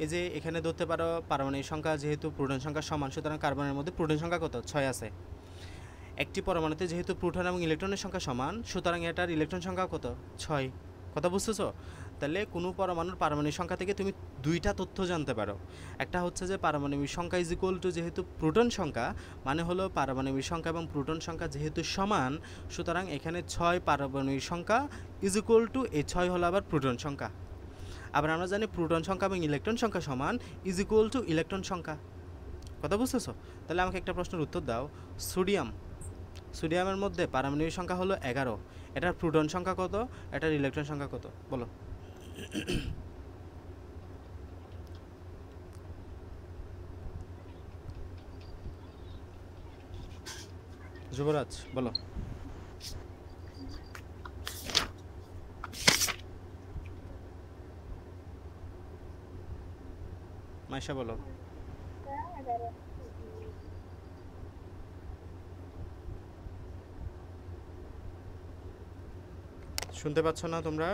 এই যে এখানে ধরতে পারো পারমাণবিক সংখ্যা যেহেতু প্রোটন সংখ্যা সমান, সুতরাং কার্বনের মধ্যে প্রোটন সংখ্যা কত? 6 আছে। একটি পরমাণুতে যেহেতু প্রোটন এবং ইলেকট্রনের সংখ্যা সমান, সুতরাং এটার ইলেকট্রন সংখ্যা কত? 6। কথা বুঝতেছো? তাহলে কোনো পরমাণুর পারমাণবিক সংখ্যা থেকে তুমি দুইটা তথ্য জানতে পারো। একটা হচ্ছে যে পারমাণবিক সংখ্যা ইজ ইকুয়াল টু যেহেতু প্রোটন সংখ্যা, মানে হলো পারমাণবিক সংখ্যা এবং প্রোটন সংখ্যা যেহেতু সমান, সুতরাং এখানে 6 পারমাণবিক সংখ্যা ইজ ইকুয়াল টু এই 6 হলো আবার প্রোটন সংখ্যা। আবার আমরা জানি প্রোটন সংখ্যা এবং ইলেকট্রন সংখ্যা সমান ইজ ইকুয়াল টু ইলেকট্রন সংখ্যা। কথা বুঝতেছো? তাহলে আমাকে একটা প্রশ্নের উত্তর দাও। সোডিয়ামের মধ্যে পারমাণবিক সংখ্যা হলো 11, এটার প্রোটন সংখ্যা কত, এটার ইলেকট্রন সংখ্যা কত, বলো। যুবরাজ বলো। মাইশা বলো। শুনতে পাচ্ছ না তোমরা?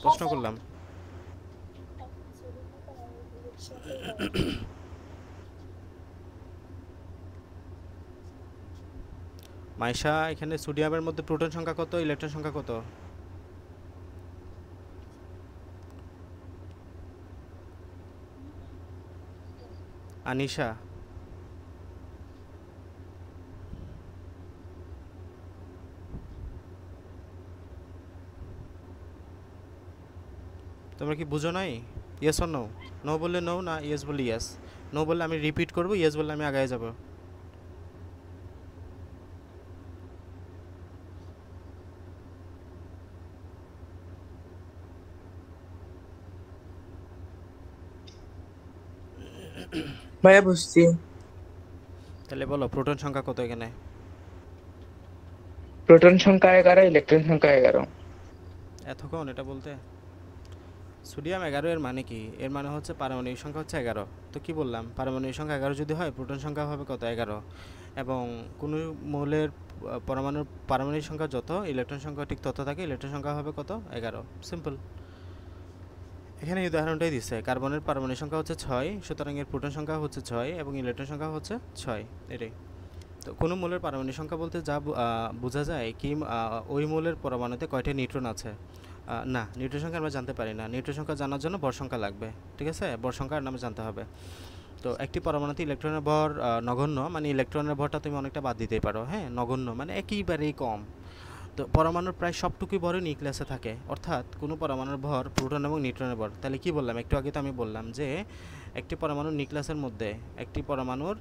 প্রশ্ন করলাম। মাইশা, এখানে সোডিয়ামের মধ্যে প্রোটন সংখ্যা কত, ইলেকট্রন সংখ্যা কত? আনিশা, তোমরা কি বুঝো নাই? Yes or no? নো বললে নো, না ইয়েস বললে ইয়েস। নো বললে আমি রিপিট করবো, ইয়েস বললে আমি আগায় যাব। ভাইয়া বুঝছি। তাহলে বলো প্রোটন সংখ্যা কত এখানে? প্রোটন সংখ্যা 11, ইলেকট্রন সংখ্যা 11। এতক্ষণ এটা বলতে? সোডিয়াম 11 এর মানে কি? এর মানে হচ্ছে পারমাণবিক সংখ্যা হচ্ছে 11। তো কি বললাম, পারমাণবিক সংখ্যা 11 যদি হয়, প্রোটন সংখ্যা হবে কত? 11। এবং কোনো মৌলের পরমাণুর পারমাণবিক সংখ্যা যত, ইলেকট্রন সংখ্যা ঠিক তত থাকে, ইলেকট্রন সংখ্যা হবে কত? 11। সিম্পল। এখানে এই উদাহরণটাই দিচ্ছে, কার্বনের পারমাণবিক সংখ্যা হচ্ছে 6, সুতরাং এর প্রোটন সংখ্যা হচ্ছে 6 এবং ইলেকট্রন সংখ্যা হচ্ছে 6, এটাই। তো কোনো মৌলের পারমাণবিক সংখ্যা বলতে যা বোঝা যায় কি, ওই মৌলের পরমাণুতে কয়টা নিউট্রন আছে। না, নিউট্রন সংখ্যা আমরা জানতে পারি না। নিউট্রন সংখ্যা জানার জন্য ভর সংখ্যা লাগবে, ঠিক আছে? ভর সংখ্যার নামে জানতে হবে। তো একটি পরমাণুতে ইলেকট্রনের ভর নগণ্য, মানে ইলেকট্রনের ভরটা তুমি অনেকটা বাদ দিতেই পারো। হ্যাঁ, নগণ্য মানে একেবারেই কম। তো পরমাণুর প্রায় সবটুকুই ভর নিউক্লিয়াসে থাকে, অর্থাৎ কোনো পরমাণুর ভর প্রোটন এবং নিউট্রনের ভর। তাহলে কি বললাম একটু আগে? তো আমি বললাম যে একটি পরমাণুর নিউক্লিয়াসের মধ্যে একটি পরমাণুর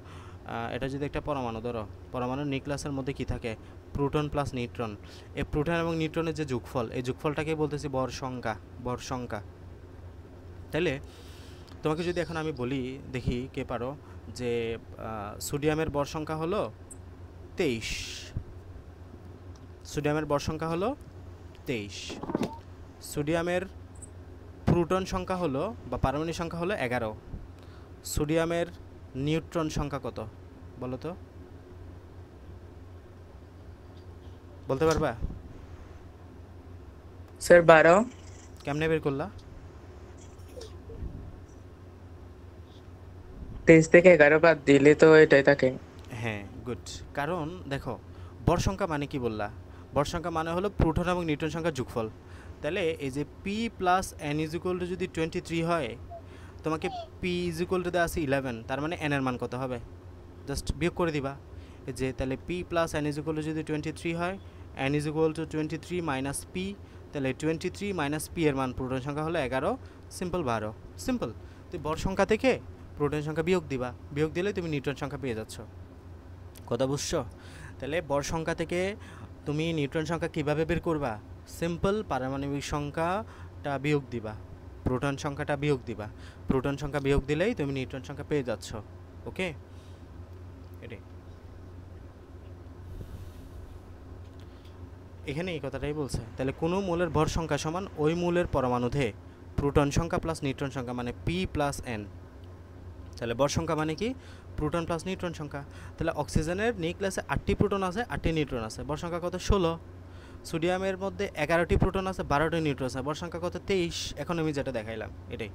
এটা যদি একটা পরমাণু ধরো, পরমাণুর নিউক্লিয়াসের মধ্যে কি থাকে? Proton plus neutron. এই প্রোটন এবং নিউট্রনের যে যোগফল, এই যোগফলটাকে বলতেছি ভর সংখ্যা, ভর সংখ্যা। তাইলে তোমাকে যদি এখন আমি বলি, দেখি কে পারো, যে সোডিয়ামের ভর সংখ্যা হলো 23, সোডিয়ামের ভর সংখ্যা হলো 23, সোডিয়ামের প্রোটন সংখ্যা হলো বা পারমাণবিক সংখ্যা হলো 11, সোডিয়ামের নিউট্রন সংখ্যা কত বলো তো? বলতে পারবা? স্যার 12। কেমনে বের করলা? 23 থেকে 11 বাদ দিলে তো এটাই থাকে। হ্যাঁ, গুড। কারণ দেখো, ভর সংখ্যা মানে কি বললা? ভর সংখ্যা মানে হলো প্রোটন এবং নিউট্রন সংখ্যার যোগফল। তাহলে এই যে P plus N is equal to যদি 23 হয়, তোমাকে পি ইজ ইকুয়াল টু দেওয়া আছে 11, তার মানে এন এর মান কত হবে? জাস্ট বিয়োগ করে দিবা। এই যে তাহলে P plus N is equal to যদি 23 হয়, N is equal to 23 minus P, তাহলে 23 মাইনাস পি এর মান প্রোটন সংখ্যা হলো 11, সিম্পল 12, সিম্পল। তো ভর সংখ্যা থেকে প্রোটন সংখ্যা বিয়োগ দিবা, বিয়োগ দিলে তুমি নিউট্রন সংখ্যা পেয়ে যাচ্ছ। কথা বুঝছো? তাহলে ভর সংখ্যা থেকে তুমি নিউট্রন সংখ্যা কীভাবে বের করবা? সিম্পল, পারমাণবিক সংখ্যাটা বিয়োগ দিবা, প্রোটন সংখ্যাটা বিয়োগ দিবা, প্রোটন সংখ্যা বিয়োগ দিলেই তুমি নিউট্রন সংখ্যা পেয়ে যাচ্ছ। ওকে, এটাই এখানে এই কথাটাই বলছে। তাহলে কোনো মূলের ভর সংখ্যা সমান ওই মূলের পরমাণুতে প্রোটন সংখ্যা প্লাস নিউট্রন সংখ্যা, মানে পি প্লাস এন। তাহলে ভর সংখ্যা মানে কি? প্রোটন প্লাস নিউট্রন সংখ্যা। তাহলে অক্সিজেনের নিউক্লিয়াসে 8টি প্রোটন আছে, 8টি নিউট্রন আছে, ভর সংখ্যা কত? 16। সোডিয়ামের মধ্যে 11টি প্রোটন আছে, 12টি নিউট্রন আছে, ভর সংখ্যা কত? 23। এখন আমি যেটা দেখাইলাম এটাই।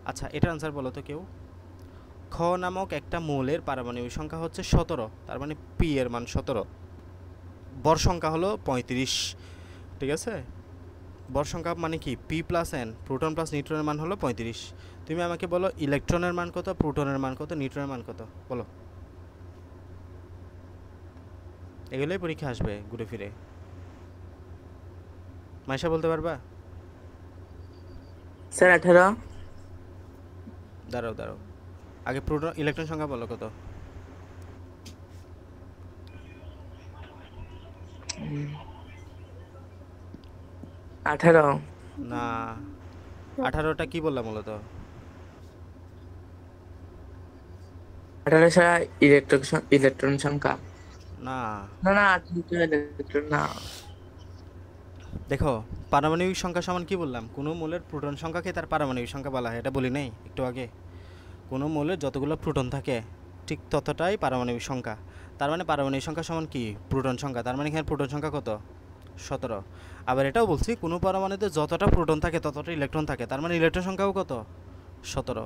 আচ্ছা, এটার আনসার বলো তো কেউ। খ নামক একটা মৌলের পারমাণবিক সংখ্যা হচ্ছে 17, তার মানে পি এর মান 17, ভর সংখ্যা হলো 35। ঠিক আছে, ভর সংখ্যা মানে কি? P plus N, proton plus নিউট্রনের মান হলো 35। তুমি আমাকে বলো ইলেকট্রনের মান কত, প্রোটনের মান কত, নিউট্রনের মান কত, বলো। এগুলোই পরীক্ষা আসবে ঘুরে ফিরে। মাইশা বলতে পারবা? স্যার 18। দাঁড়াও দাঁড়াও, আগে প্রোটন ইলেকট্রন সংখ্যা বলো কত। 18। না, 18টা কি বললাম মূলত? 18 ছাড়া ইলেকট্রন সংখ্যা। না, না না 18 ইলেকট্রন না। দেখো, পারমাণবিক সংখ্যা সমান কি বললাম? কোনো মৌলের প্রোটন সংখ্যাকে তার পারমাণবিক সংখ্যা বলা হয়, এটা বলি নাই একটু আগে? কোনো মৌলের যতগুলো প্রোটন থাকে ঠিক ততটাই পারমাণবিক সংখ্যা। তার মানে পারমাণবিক সংখ্যা সমান কি? প্রোটন সংখ্যা। তার মানে এখানে প্রোটন সংখ্যা কত? 17। আবার এটাও বলছি, কোনো পরমাণুতে যতটা প্রোটন থাকে ততটা ইলেকট্রন থাকে, তার মানে ইলেকট্রন সংখ্যাও কত? 17।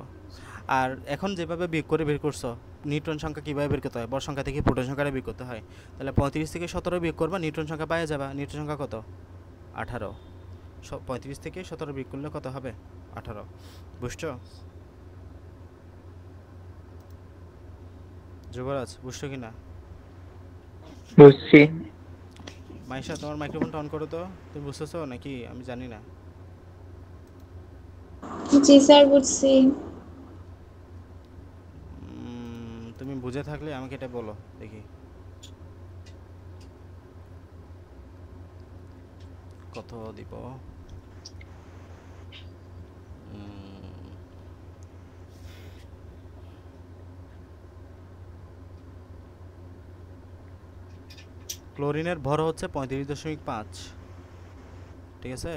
আর এখন যেভাবে বিয়োগ করে বের করছো, নিউট্রন সংখ্যা কীভাবে বের করতে হয়? ভর সংখ্যা থেকে প্রোটন সংখ্যাটা বিয়োগ করতে হয়। তাহলে 35 থেকে 17 বিয়োগ করবা, নিউট্রন সংখ্যা পাওয়া যাবে। নিউট্রন সংখ্যা কত? 18। 35 থেকে 17 বিয়োগ করলে কত হবে? 18। বুঝছো যুবরাজ? বুঝছো কি না? বুঝছি। মাইশা, তোমার মাইক্রোফোনটা অন করো তো। তুমি বুঝতেছো নাকি আমি জানি না? জি স্যার, বুঝছি। তুমি বুঝে থাকলে আমাকে এটা বলো দেখি কত দিব। ক্লোরিনের ভর হচ্ছে 35.5, ঠিক আছে।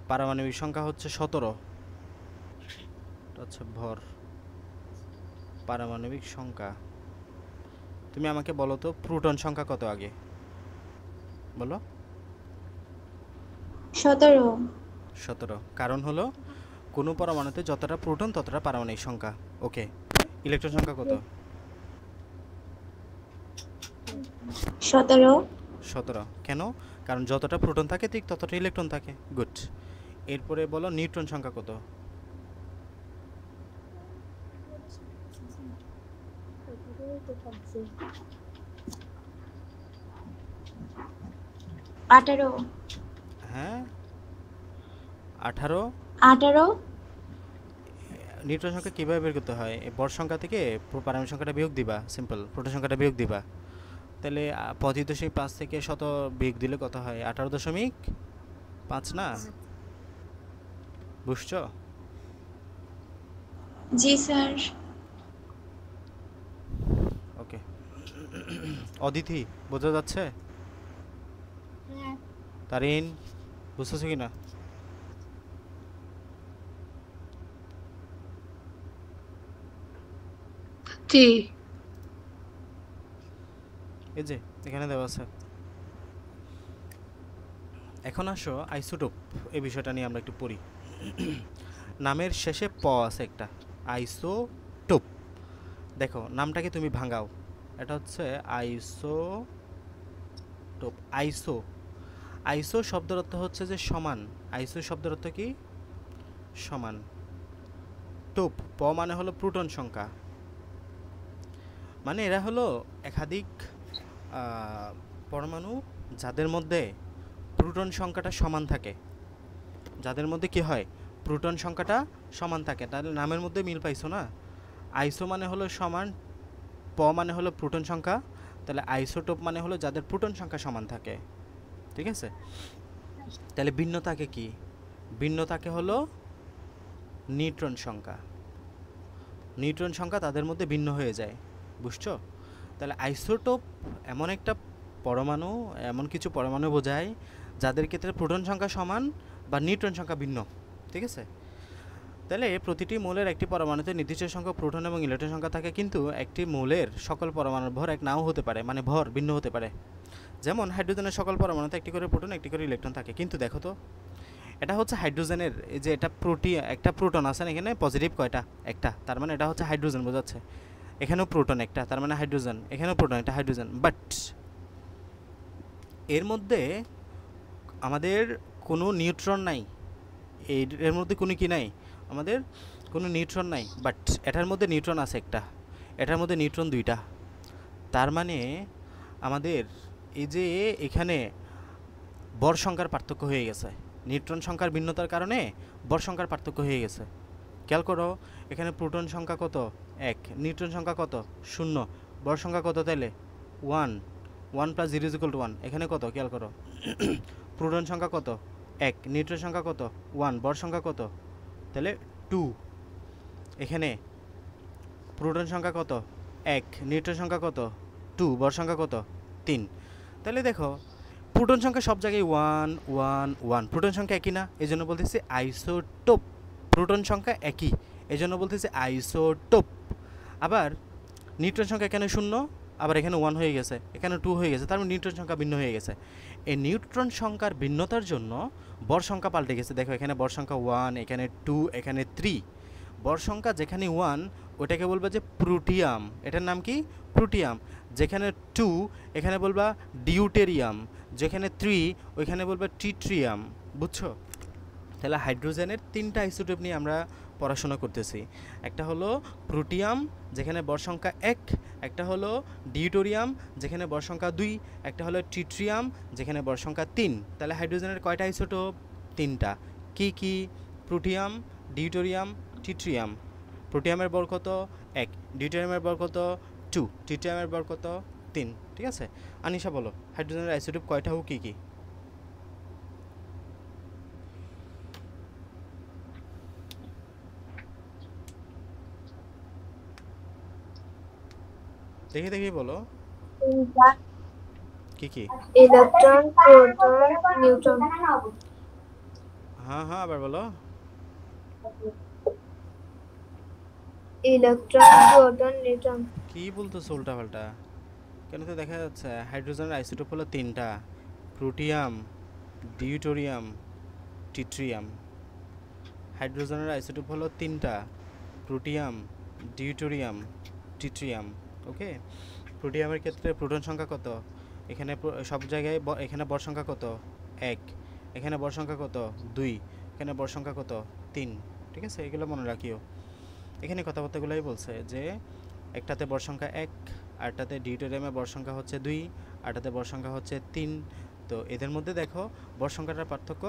পারমাণবিক সংখ্যা হচ্ছে 17, এটা হচ্ছে ভর, পারমাণবিক সংখ্যা। তুমি আমাকে বলো তো প্রোটন সংখ্যা কত আগে বলো। 17। 17, কারণ হলো কোনো পরমাণুতে যতটা প্রোটন ততটা পারমাণবিক সংখ্যা। ওকে, ইলেকট্রন সংখ্যা কত? 17। 17, কেন? কারণ যতটা প্রোটন থাকে ঠিক ততটা ইলেকট্রন থাকে। গুড। এরপরে বলো নিউট্রন সংখ্যা কত? 18 হ্যাঁ 18 18 নিউট্রন সংখ্যা কীভাবে বের করতে হয়? এই বর সংখ্যা থেকে পারমাণবিক সংখ্যাটা বিয়োগ দিবা, সিম্পল। প্রোটন সংখ্যাটা বিয়োগ দিবা, তাহলে 25.5 থেকে শত বিয়োগ দিলে কত হয়? 18.5 না? বুঝছো? জি স্যার। ওকে। অদিতি বোঝা যাচ্ছে? হ্যাঁ তারিন বুঝতেছো কি না? জি এই যে এখানে দেওয়া আছে। এখন আসো আইসোটোপ, এই বিষয়টা নিয়ে আমরা একটু পড়ি। নামের শেষে প আছে একটা, আইসোটোপ। দেখো নামটাকে তুমি ভাঙাও, এটা হচ্ছে আইসোটোপ। আইসো, আইসো শব্দের অর্থ হচ্ছে যে সমান। আইসো শব্দের অর্থ কি? সমান। টোপ, প মানে হলো প্রোটন সংখ্যা, মানে এরা হলো একাধিক পরমাণু যাদের মধ্যে প্রোটন সংখ্যাটা সমান থাকে, যাদের মধ্যে কি হয়? প্রোটন সংখ্যাটা সমান থাকে। তাহলে নামের মধ্যে মিল পাইছো না? আইসো মানে হলো সমান, প মানে হলো প্রোটন সংখ্যা, তাহলে আইসোটোপ মানে হলো যাদের প্রোটন সংখ্যা সমান থাকে। ঠিক আছে? তাহলে ভিন্নতাকে কি? ভিন্নতাকে হলো নিউট্রন সংখ্যা। নিউট্রন সংখ্যা তাদের মধ্যে ভিন্ন হয়ে যায়। বুঝছো? তাহলে আইসোটোপ এমন একটা পরমাণু, এমন কিছু পরমাণু বোঝায় যাদের ক্ষেত্রে প্রোটন সংখ্যা সমান বা নিউট্রন সংখ্যা ভিন্ন। ঠিক আছে? তাহলে প্রতিটি মৌলের একটি পরমাণুতে নির্দিষ্ট সংখ্যক প্রোটন এবং ইলেকট্রন সংখ্যা থাকে, কিন্তু একটি মৌলের সকল পরমাণুর ভর এক নাও হতে পারে, মানে ভর ভিন্ন হতে পারে। যেমন হাইড্রোজেনের সকল পরমাণুতে একটি করে প্রোটন, একটি করে ইলেকট্রন থাকে। কিন্তু দেখো তো, এটা হচ্ছে হাইড্রোজেনের, এই যে এটা একটা প্রোটন আছে না এখানে, পজিটিভ কয়টা? একটা, তার মানে এটা হচ্ছে হাইড্রোজেন, বোঝাচ্ছে। এখানেও প্রোটন একটা, তার মানে হাইড্রোজেন। এখানেও প্রোটন একটা, হাইড্রোজেন। বাট এর মধ্যে আমাদের কোনো নিউট্রন নাই। এর মধ্যে কোনো কি নাই? আমাদের কোনো নিউট্রন নাই। বাট এটার মধ্যে নিউট্রন আছে একটা, এটার মধ্যে নিউট্রন দুইটা। তার মানে আমাদের এই যে এখানে বর সংখ্যার পার্থক্য হয়ে গেছে। নিউট্রন সংখ্যার ভিন্নতার কারণে বর সংখ্যার পার্থক্য হয়ে গেছে। খেয়াল করো, এখানে প্রোটন সংখ্যা কত? 1, নিউট্রন সংখ্যা কত? 0, বর সংখ্যা কত তাহলে? 1, 1 + 0 = 1। এখানে কত? খেয়াল করো, প্রোটন সংখ্যা কত? 1, নিউট্রন সংখ্যা কত? 1, বর সংখ্যা কত? তাহলে 2। এখানে প্রোটন সংখ্যা কত? 1, নিউট্রন সংখ্যা কত? 2, বর সংখ্যা কত? 3। তাহলে দেখো প্রোটন সংখ্যা সব জায়গায় 1 1 1, প্রোটন সংখ্যা একই না, এই জন্য বলতেছি আইসোটোপ। প্রোটন সংখ্যা একই, এই জন্য বলতেছি আইসোটোপ। আবার নিউট্রন সংখ্যা এখানে 0, আবার এখানে 1 হয়ে গেছে, এখানে 2 হয়ে গেছে, তার মানে নিউট্রন সংখ্যা ভিন্ন হয়ে গেছে। এই নিউট্রন সংখ্যার ভিন্নতার জন্য বর সংখ্যা পাল্টে গেছে। দেখো এখানে বর সংখ্যা 1, এখানে 2, এখানে 3। বর সংখ্যা যেখানে 1 ওটাকে বলবা যে প্রোটিয়াম, এটার নাম কি? প্রোটিয়াম। যেখানে 2 এখানে বলবা ডিউটেরিয়াম, যেখানে 3 ওইখানে বলবা ট্রিট্রিয়াম। বুঝছো? তাহলে হাইড্রোজেনের 3টা আইসোটোপ নিয়ে আমরা পড়াশোনা করতেছি। একটা হলো প্রোটিয়াম যেখানে বর সংখ্যা 1, একটা হলো ডিউটোরিয়াম যেখানে বর সংখ্যা 2, একটা হলো ট্রিট্রিয়াম যেখানে বর সংখ্যা 3। তাহলে হাইড্রোজেনের কয়টা আইসোটোপ? 3টা। কি কি? প্রোটিয়াম, ডিউটোরিয়াম, ট্রিট্রিয়াম। প্রোটিয়ামের বর কত? 1, ডিউটোরিয়ামের বর কত? 2, ট্রিট্রিয়ামের বর কত? 3। ঠিক আছে? আনিশা বলো হাইড্রোজেনের আইসোটোপ কয়টা হোক, কী কী? দেখি দেখি বলো কি কি? Electron, proton, neutron. হ্যাঁ হ্যাঁ, আবার বলো। Electron, proton, neutron. কি বলতেছো উল্টাপাল্টা? কেন তো দেখা যাচ্ছে হাইড্রোজেনের আইসোটোপ হলো 3টা, প্রোটিয়াম, ডিউটোরিয়াম, ট্রিট্রিয়াম। হাইড্রোজেনের আইসোটোপ হলো 3টা, প্রোটিয়াম, ডিউটোরিয়াম, ট্রিট্রিয়াম। ওকে? প্রোটিয়ামের ক্ষেত্রে প্রোটন সংখ্যা কত? এখানে সব জায়গায় এখানে বর সংখ্যা কত? 1, এখানে বর সংখ্যা কত? 2, এখানে বর সংখ্যা কত? 3। ঠিক আছে? এগুলো মনে রাখিও। এখানে কথাবার্তাগুলোই বলছে যে একটাতে বর সংখ্যা 1, আরটাতে ডিউটোরিয়ামে বর সংখ্যা হচ্ছে 2, আরটাতে বর সংখ্যা হচ্ছে 3, তো এদের মধ্যে দেখো ভর সংখ্যাটার পার্থক্য,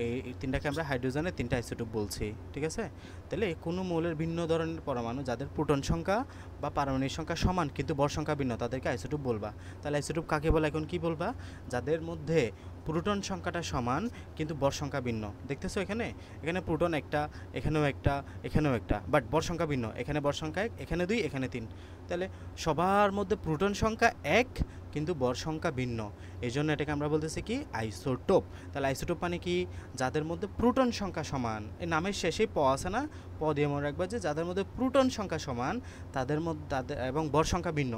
এই তিনটাকে আমরা হাইড্রোজেনের তিনটা আইসোটোপ বলছি, ঠিক আছে। তাহলে কোনো মৌলের ভিন্ন ধরনের পরমাণু যাদের প্রোটন সংখ্যা বা পারমাণবিক সংখ্যা সমান কিন্তু ভর সংখ্যা ভিন্ন, তাদেরকে আইসোটোপ বলবা। তাহলে আইসোটোপ কাকে বলে এখন কি বলবা? যাদের মধ্যে প্রোটন সংখ্যাটা সমান কিন্তু ভর সংখ্যা ভিন্ন। দেখতেছো এখানে, এখানে প্রোটন একটা, এখানেও একটা, এখানেও একটা, বাট ভর সংখ্যা ভিন্ন। এখানে ভর সংখ্যা 1, এখানে 2, এখানে 3। তাহলে সবার মধ্যে প্রোটন সংখ্যা 1 কিন্তু ভর সংখ্যা ভিন্ন, এই জন্য এটাকে আমরা বলতেছি কি আইসোটোপ। তাহলে আইসোটোপ মানে কি? যাদের মধ্যে প্রোটন সংখ্যা সমান। এই নামের শেষেই প আছে না, প দিয়ে মনে রাখবা যে যাদের মধ্যে প্রোটন সংখ্যা সমান তাদের মধ্যে এবং ভর সংখ্যা ভিন্ন।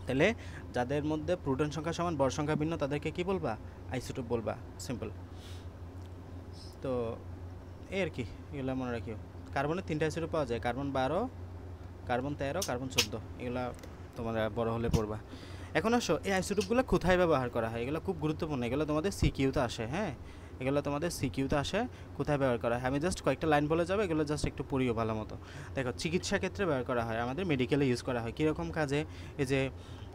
তাহলে যাদের মধ্যে প্রোটন সংখ্যা সমান ভর সংখ্যা ভিন্ন তাদেরকে কি বলবা? আইসোটোপ বলবা, সিম্পল। তো এই আর কি, এগুলো মনে রাখিও। কার্বনের 3টা আইসোটোপ পাওয়া যায়, কার্বন 12, কার্বন 13, কার্বন 14। এগুলা তোমরা বড় হলে পড়বা। এখন আসো এই আইসোটোপগুলো কোথায় ব্যবহার করা হয়, এগুলো খুব গুরুত্বপূর্ণ। এগুলো তোমাদের সিকিউতে আসে, হ্যাঁ, এগুলো তোমাদের সিকিউতে আসে। কোথায় ব্যবহার করা হয় আমি জাস্ট কয়েকটা লাইন বলে যাবো, এগুলো জাস্ট একটু পড়িও ভালো মতো। দেখো, চিকিৎসা ক্ষেত্রে ব্যবহার করা হয়, আমাদের মেডিকেলে ইউজ করা হয়। কীরকম কাজে? এই যে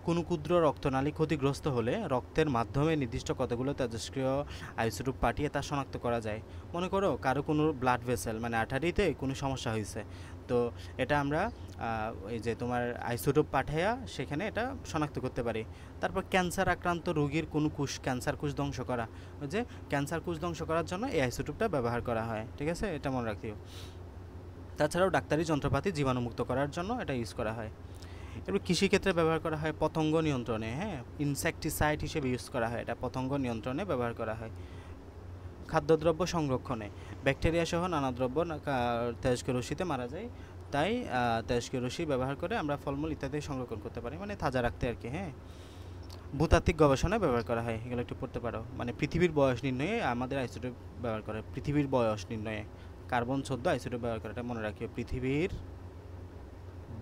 কোনো ক্ষুদ্র রক্তনালী ক্ষতিগ্রস্ত হলে রক্তের মাধ্যমে নির্দিষ্ট কতগুলো তেজস্ক্রিয় আইসোটোপ পাঠিয়ে তা শনাক্ত করা যায়। মনে করো কারো কোনো ব্লাড ভেসেল মানে আর্টারিতে কোনো সমস্যা হয়েছে, তো এটা আমরা এই যে তোমার আইসোটোপ পাঠাইয়া সেখানে এটা শনাক্ত করতে পারি। তারপর ক্যান্সার আক্রান্ত রোগীর কোনো কোষ, ক্যান্সার কোষ ধ্বংস করা, ওই যে ক্যান্সার কোষ ধ্বংস করার জন্য এই আইসোটোপটা ব্যবহার করা হয়, ঠিক আছে, এটা মনে রাখিও। তাছাড়াও ডাক্তারি যন্ত্রপাতি জীবাণুমুক্ত করার জন্য এটা ইউজ করা হয়। এবার কৃষিক্ষেত্রে ব্যবহার করা হয় পতঙ্গ নিয়ন্ত্রণে, হ্যাঁ, ইনসেকটিসাইড হিসেবে ইউজ করা হয়, এটা পতঙ্গ নিয়ন্ত্রণে ব্যবহার করা হয়। খাদ্যদ্রব্য সংরক্ষণে, ব্যাকটেরিয়া সহ নানা দ্রব্য তেজস্ক্রিয় রশ্মিতে মারা যায়, তাই তেজস্ক্রিয় রশ্মি ব্যবহার করে আমরা ফলমূল ইত্যাদি সংরক্ষণ করতে পারি, মানে তাজা রাখতে আর কি, হ্যাঁ। ভূতাত্ত্বিক গবেষণায় ব্যবহার করা হয়, এগুলো একটু পড়তে পারো। মানে পৃথিবীর বয়স নির্ণয়ে আমাদের আইসোটোপ ব্যবহার করে, পৃথিবীর বয়স নির্ণয়ে কার্বন 14 আইসোটোপ ব্যবহার করে, এটা মনে রাখিও। পৃথিবীর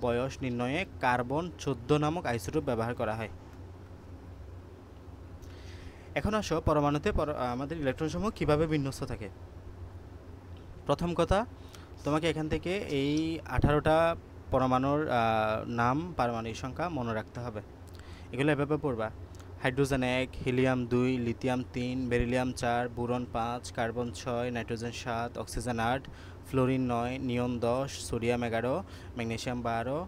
বয়স নির্ণয়ে কার্বন 14 নামক আইসোটোপ ব্যবহার করা হয়। এখন আসো পরমাণুতে আমাদের ইলেকট্রনসমূহ কীভাবে বিন্যস্ত থাকে। প্রথম কথা, তোমাকে এখান থেকে এই 18টা পরমাণুর নাম, পারমাণবিক সংখ্যা মনে রাখতে হবে। এগুলো এভাবে পড়বা: hydrogen 1, helium 2, lithium 3, beryllium 4, boron 5, carbon 6, nitrogen 7, oxygen 8, fluorine 9, neon 10, sodium 11, magnesium 12,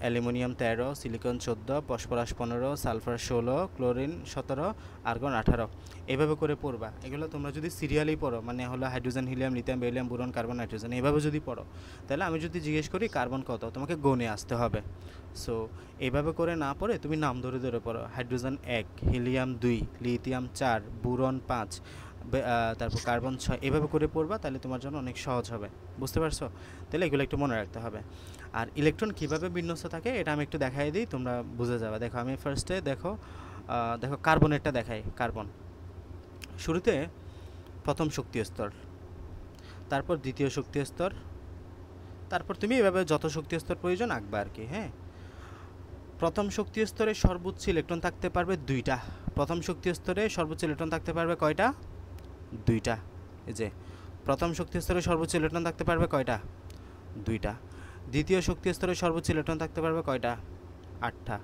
aluminium 13, silicon 14, phosphorus 15, sulphur 16, chlorine 17, argon 18। এভাবে করে পড়বা। এগুলো তোমরা যদি সিরিয়ালি পড়ো, মানে হলো hydrogen, helium, lithium, beryllium, boron, carbon, nitrogen, এভাবে যদি পড়ো, তাহলে আমি যদি জিজ্ঞেস করি কার্বন কত, তোমাকে গণে আসতে হবে। সো এইভাবে করে না পড়ে তুমি নাম ধরে ধরে পড়ো। হাইড্রোজেন 1, হিলিয়াম 2, লিথিয়াম 4, বোরন 5, তারপর কার্বন 6, এভাবে করে পড়বা, তাহলে তোমার জন্য অনেক সহজ হবে। বুঝতে পারছো? তাহলে এগুলো একটু মনে রাখতে হবে। আর ইলেকট্রন কীভাবে বিন্যস্ত থাকে এটা আমি একটু দেখাই দিই, তোমরা বুঝে যাবে। দেখো, আমি ফার্স্টে দেখো কার্বনেরটা দেখাই। কার্বন শুরুতে প্রথম শক্তি স্তর, তারপর দ্বিতীয় শক্তি স্তর, তারপর তুমি এভাবে যত শক্তি স্তর প্রয়োজন আঁকবা আর কি, হ্যাঁ। প্রথম শক্তি স্তরে সর্বোচ্চ ইলেকট্রন থাকতে পারবে 2টা। প্রথম শক্তি স্তরে সর্বোচ্চ ইলেকট্রন থাকতে পারবে কয়টা? 2টা। এই যে প্রথম শক্তি স্তরে সর্বোচ্চ ইলেকট্রন থাকতে পারবে কয়টা? 2টা। দ্বিতীয় শক্তি স্তরে সর্বোচ্চ ইলেকট্রন থাকতে পারবে কয়টা? 8টা।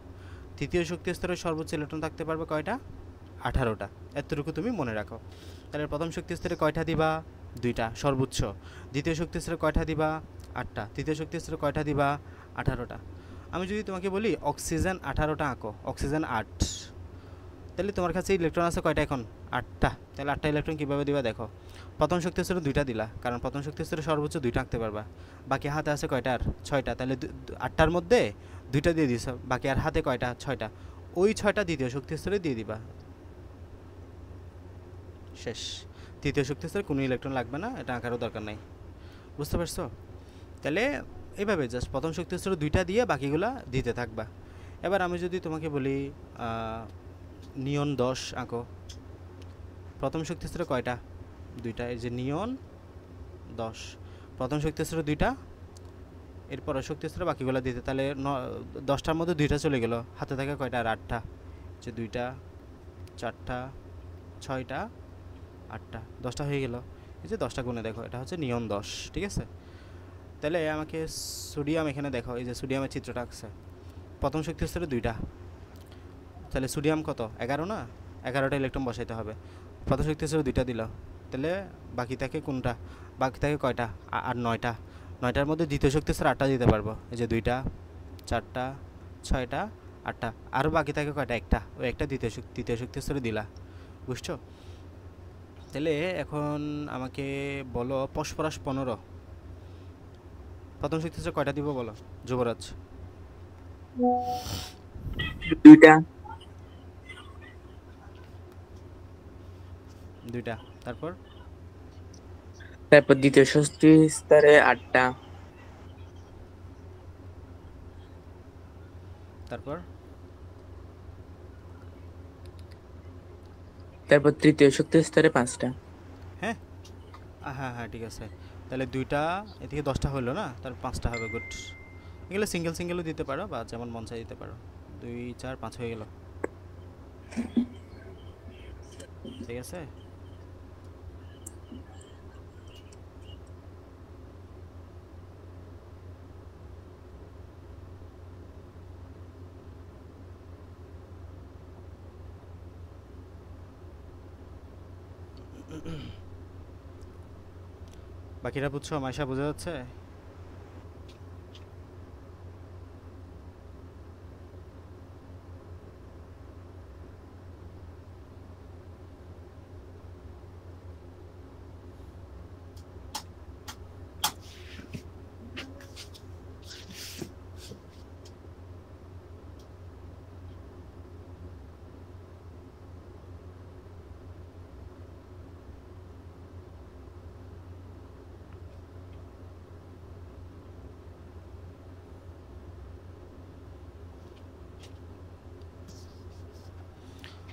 তৃতীয় শক্তি স্তরে সর্বোচ্চ ইলেকট্রন থাকতে পারবে কয়টা? 18টা। এতটুকু তুমি মনে রাখো। তাহলে প্রথম শক্তি স্তরে কয়টা দিবা? 2টা সর্বোচ্চ। দ্বিতীয় শক্তি স্তরে কয়টা দিবা? 8টা। তৃতীয় শক্তি স্তরে কয়টা দিবা? 18টা। আমি যদি তোমাকে বলি অক্সিজেন 18টা আঁকো, অক্সিজেন 8, তাহলে তোমার কাছে ইলেকট্রন আছে কয়টা এখন? 8টা। তাহলে 8টা ইলেকট্রন কীভাবে দিবা দেখো। প্রথম শক্তি স্তরে 2টা দিলা, কারণ প্রথম শক্তি স্তরে সর্বোচ্চ 2টা আঁকতে পারবা। বাকি হাতে আছে কয়টা? আর 6টা। তাহলে 8টার মধ্যে 2টা দিয়ে দিছ, বাকি আর হাতে কয়টা? 6টা। ওই 6টা দ্বিতীয় শক্তি স্তরে দিয়ে দিবা, শেষ। তৃতীয় শক্তি স্তরে কোনো ইলেকট্রন লাগবে না, এটা আঁকারও দরকার নাই। বুঝতে পারছো? তাহলে এইভাবে জাস্ট প্রথম শক্তি স্তরে 2টা দিয়ে বাকিগুলা দিতে থাকবা। এবার আমি যদি তোমাকে বলি নিয়ন 10 আঁকো, প্রথম শক্তি স্তরে কয়টা? 2টা। এই যে নিয়ন 10, প্রথম শক্তি স্তরে 2টা, এরপর শক্তি স্তরে বাকিগুলো দিতে, তাহলে 10টার মধ্যে 2টা চলে গেল, হাতে থাকে কয়টা? আর 8টা। যে 2টা, 4টা, 6টা, 8টা, 10টা হয়ে গেল। এই যে 10টা গুণে দেখো, এটা হচ্ছে নিয়ন 10, ঠিক আছে। তাহলে আমাকে সোডিয়াম এখানে দেখো, এই যে সোডিয়ামের চিত্রটা আঁকছে, প্রথম শক্তি স্তরে 2টা, তাহলে সোডিয়াম কত? 11 না? 11টা ইলেকট্রন বসাইতে হবে। প্রথম শক্তি স্তরে 2টা দিল, তাহলে বাকি থাকে কোনটা? বাকি থাকে কয়টা? আর 9টা। 9টার মধ্যে দ্বিতীয় শক্তি স্তরে 8টা দিতে পারবো, এই যে 2টা, 4টা, 6টা, 8টা। আরও বাকি থাকে কয়টা? একটা। ওই একটা তৃতীয় শক্তি স্তরে দিলা, বুঝছো? তাহলে এখন আমাকে বলো ফসফরাস 15 প্রথম শক্তি স্তরে কয়টা দিব বলো যুবরাজ? 2টা। 2টা। তারপর তারপর দ্বিতীয় শক্তি স্তরে 8টা। তারপর তারপর তৃতীয় শক্তি স্তরে 5টা। হ্যাঁ হ্যাঁ হ্যাঁ, ঠিক আছে। তাহলে 2টা, এদিকে 10টা হলো না, তার 5টা হবে। গুড। এগুলো সিঙ্গেল সিঙ্গেলও দিতে পারো বা যেমন মন চাই দিতে পারো। 2 4 5 হয়ে গেল, ঠিক আছে। বাকিরা বুঝছো? মাইশা বোঝা যাচ্ছে?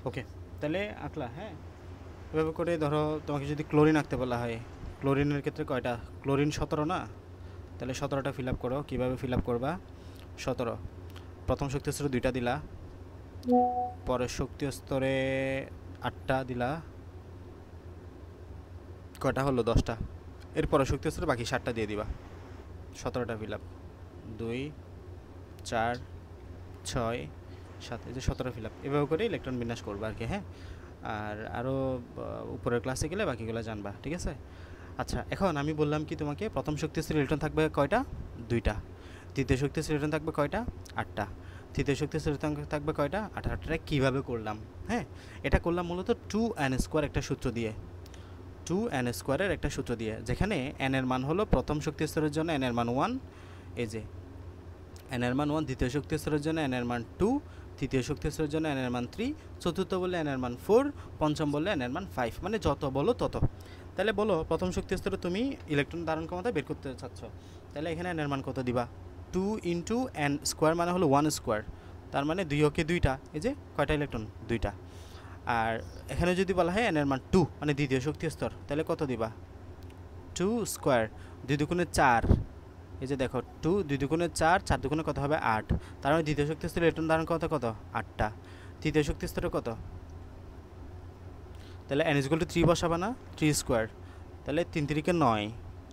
ওকে, তাহলে আঁকলা। হ্যাঁ, এভাবে করে ধরো তোমাকে যদি ক্লোরিন আঁকতে বলা হয়, ক্লোরিনের ক্ষেত্রে কয়টা? ক্লোরিন 17 না? তাহলে 17টা ফিল আপ করো। কীভাবে ফিল আপ করবা? 17 প্রথম শক্তি স্তরে 2টা দিলা, পরের শক্তি স্তরে 8টা দিলা, কয়টা হলো? 10টা। এরপরে শক্তি স্তরে বাকি 7টা দিয়ে দিবা। 17টা ফিল আপ। 2 4 6 7, এই যে 17 ফিল আপ। এভাবে করে ইলেকট্রন বিন্যাস করবা আর কি। হ্যাঁ, আর আরও উপরের ক্লাসে গেলে বাকিগুলো জানবা, ঠিক আছে। আচ্ছা, এখন আমি বললাম কি তোমাকে, প্রথম শক্তি স্তরে ইলেকট্রন থাকবে কয়টা? 2টা। তৃতীয় শক্তি স্তরে ইলেকট্রন থাকবে কয়টা? 8টা। তৃতীয় শক্তি স্তরে থাকবে কয়টা? 18টা। কীভাবে করলাম? হ্যাঁ, এটা করলাম মূলত 2n² একটা সূত্র দিয়ে। 2n² এর একটা সূত্র দিয়ে, যেখানে n এর মান হলো প্রথম শক্তি স্তরের জন্য n এর মান 1, এই যে n এর মান 1, দ্বিতীয় শক্তি স্তরের জন্য n এর মান 2, তৃতীয় শক্তি স্তরের জন্য n এর মান 3, চতুর্থ বললে n এর মান 4, পঞ্চম বললে n এর মান 5, মানে যত বলো তত। তাহলে বলো প্রথম শক্তি স্তরে তুমি ইলেকট্রন ধারণ ক্ষমতা বের করতে চাচ্ছ, তাহলে এখানে n এর মান কত দিবা? 2 ইন্টু n² মানে হলো 1², তার মানে 2 ওকে 2টা। এই যে কয়টা ইলেকট্রন? 2টা। আর এখানে যদি বলা হয় n এর মান 2, মানে দ্বিতীয় শক্তি স্তর, তাহলে কত দিবা? 2², 2 দুগুণে 4। এই যে দেখো 2 2 দুগুণে 4, 4 দুগুণে কত হবে? 8। তার মানে দ্বিতীয় শক্তি স্তরে ইলেকট্রন ধারণ ক্ষমতা কত? 8টা। তৃতীয় শক্তি স্তরে কত? তাহলে n = 3 বসাবা না? 3², তাহলে 3 3 9,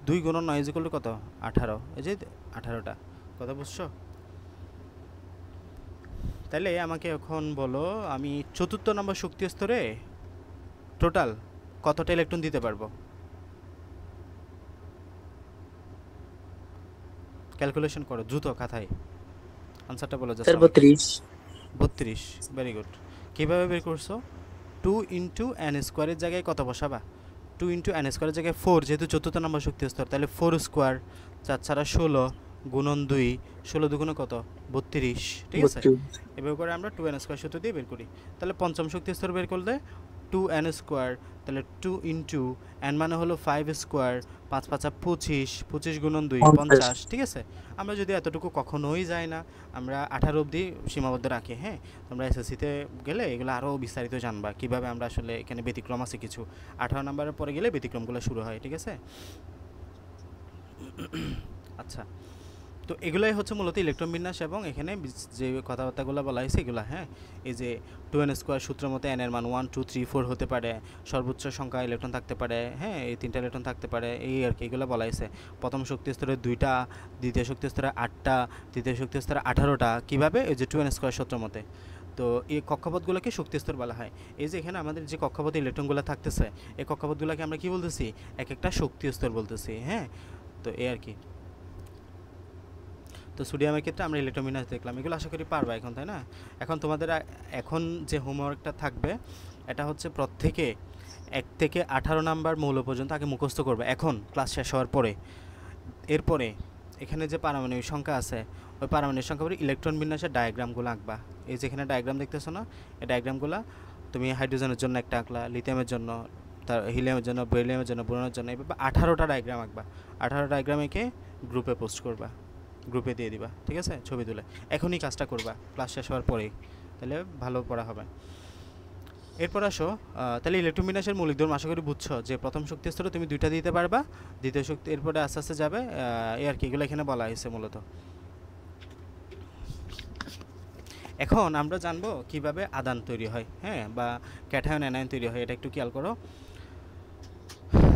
2 × 9 = কত? 18। এই যে 18টা। কথা বুঝছো? তাহলে আমাকে এখন বলো, আমি চতুর্থ নম্বর শক্তি স্তরে টোটাল কতটা ইলেকট্রন দিতে পারবো? ক্যালকুলেশন করো দ্রুত খাতায়, আনসারটা বলো। জাস্ট 32। 32, very good. কীভাবে বের করছো? 2 ইন্টু n² এর জায়গায় কত বসাবা? 2 ইন্টু n² এর জায়গায় 4, যেহেতু চতুর্থ নম্বর শক্তি স্তর, তাহলে 4², 4 ছাড়া 16, গুণন 2, 16 দুগুণে কত? 32, ঠিক আছে। এভাবে করে আমরা 2n² সূত্র দিয়ে বের করি। তাহলে পঞ্চম শক্তি স্তর বের করলে 2n², তাহলে 2 ইন্টু n মানে হলো 5², 5 5 25, 25 গুণন 2 50, ঠিক আছে। আমরা যদি এতটুকু কখনোই যাই না, আমরা 18 অবধি সীমাবদ্ধ রাখি। হ্যাঁ, তোমরা এসএসসিতে গেলে এগুলো আরও বিস্তারিত জানবা, কীভাবে আমরা আসলে এখানে ব্যতিক্রম আছে কিছু। 18 নম্বরের পরে গেলে ব্যতিক্রমগুলো শুরু হয়, ঠিক আছে। আচ্ছা, তো এগুলাই হচ্ছে মূলত ইলেকট্রন বিন্যাস, এবং এখানে যে কথাবার্তাগুলো বলা হয়েছে এগুলো। হ্যাঁ, এই যে 2n² সূত্রের মতো n এর মান 1 2 3 4 হতে পারে, সর্বোচ্চ সংখ্যা ইলেকট্রন থাকতে পারে। হ্যাঁ, এই 3টা ইলেকট্রন থাকতে পারে, এই আর কি, এগুলো বলা হয়েছে। প্রথম শক্তি স্তরে 2টা, দ্বিতীয় শক্তি স্তরে 8টা, তৃতীয় শক্তি স্তরে 18টা। কীভাবে? এই যে 2n² সূত্রের মতে। তো এই কক্ষপথগুলোকে শক্তি স্তর বলা হয়। এই যে এখানে আমাদের যে কক্ষপথে ইলেকট্রনগুলো থাকতেছে, এই কক্ষপথগুলোকে আমরা কি বলতেছি, এক একটা শক্তি স্তর বলতেছি। হ্যাঁ, তো এই আর কি। তো সোডিয়ামের ক্ষেত্রে আমরা ইলেকট্রোবিন্যাস দেখলাম, এগুলো আশা করি পারবা এখন, তাই না? এখন তোমাদের এখন যে হোমওয়ার্কটা থাকবে এটা হচ্ছে প্রত্যেকে 1 থেকে 18 নাম্বার মৌল পর্যন্ত আগে মুখস্থ করবে এখন ক্লাস শেষ হওয়ার পরে। এরপরে এখানে যে পারমাণবিক সংখ্যা আছে ওই পারমাণবিক সংখ্যা পরে ইলেকট্রন বিন্যাসের ডায়াগ্রামগুলো আঁকবা। এই যেখানে ডায়াগ্রাম দেখতেছো না, এই ডায়াগ্রামগুলো তুমি হাইড্রোজেনের জন্য একটা আঁকলা, লিথিয়ামের জন্য, তার হিলিয়ামের জন্য, বেরিলিয়ামের জন্য, বোরনের জন্য, এইভাবে 18টা ডায়াগ্রাম আঁকবা। 18 ডায়াগ্রাম এঁকে গ্রুপে পোস্ট করবা, গ্রুপে দিয়ে দিবা, ঠিক আছে, ছবি তুলে। এখনই কাজটা করবা ক্লাস শেষ হওয়ার পরেই, তাহলে ভালো পড়া হবে। এরপর আসো, তাহলে ইলেকট্রন বিন্যাসের মৌলিক ধর্ম আশা করি বুঝছো যে প্রথম শক্তি স্তরে তুমি 2টা দিতে পারবা, দ্বিতীয় শক্তি এরপরে আস্তে আস্তে যাবে, এই আর কি, এগুলো এখানে বলা হয়েছে মূলত। এখন আমরা জানবো কিভাবে আদান তৈরি হয়, হ্যাঁ, বা ক্যাটায়ন অ্যানায়ন তৈরি হয়, এটা একটু খেয়াল করো।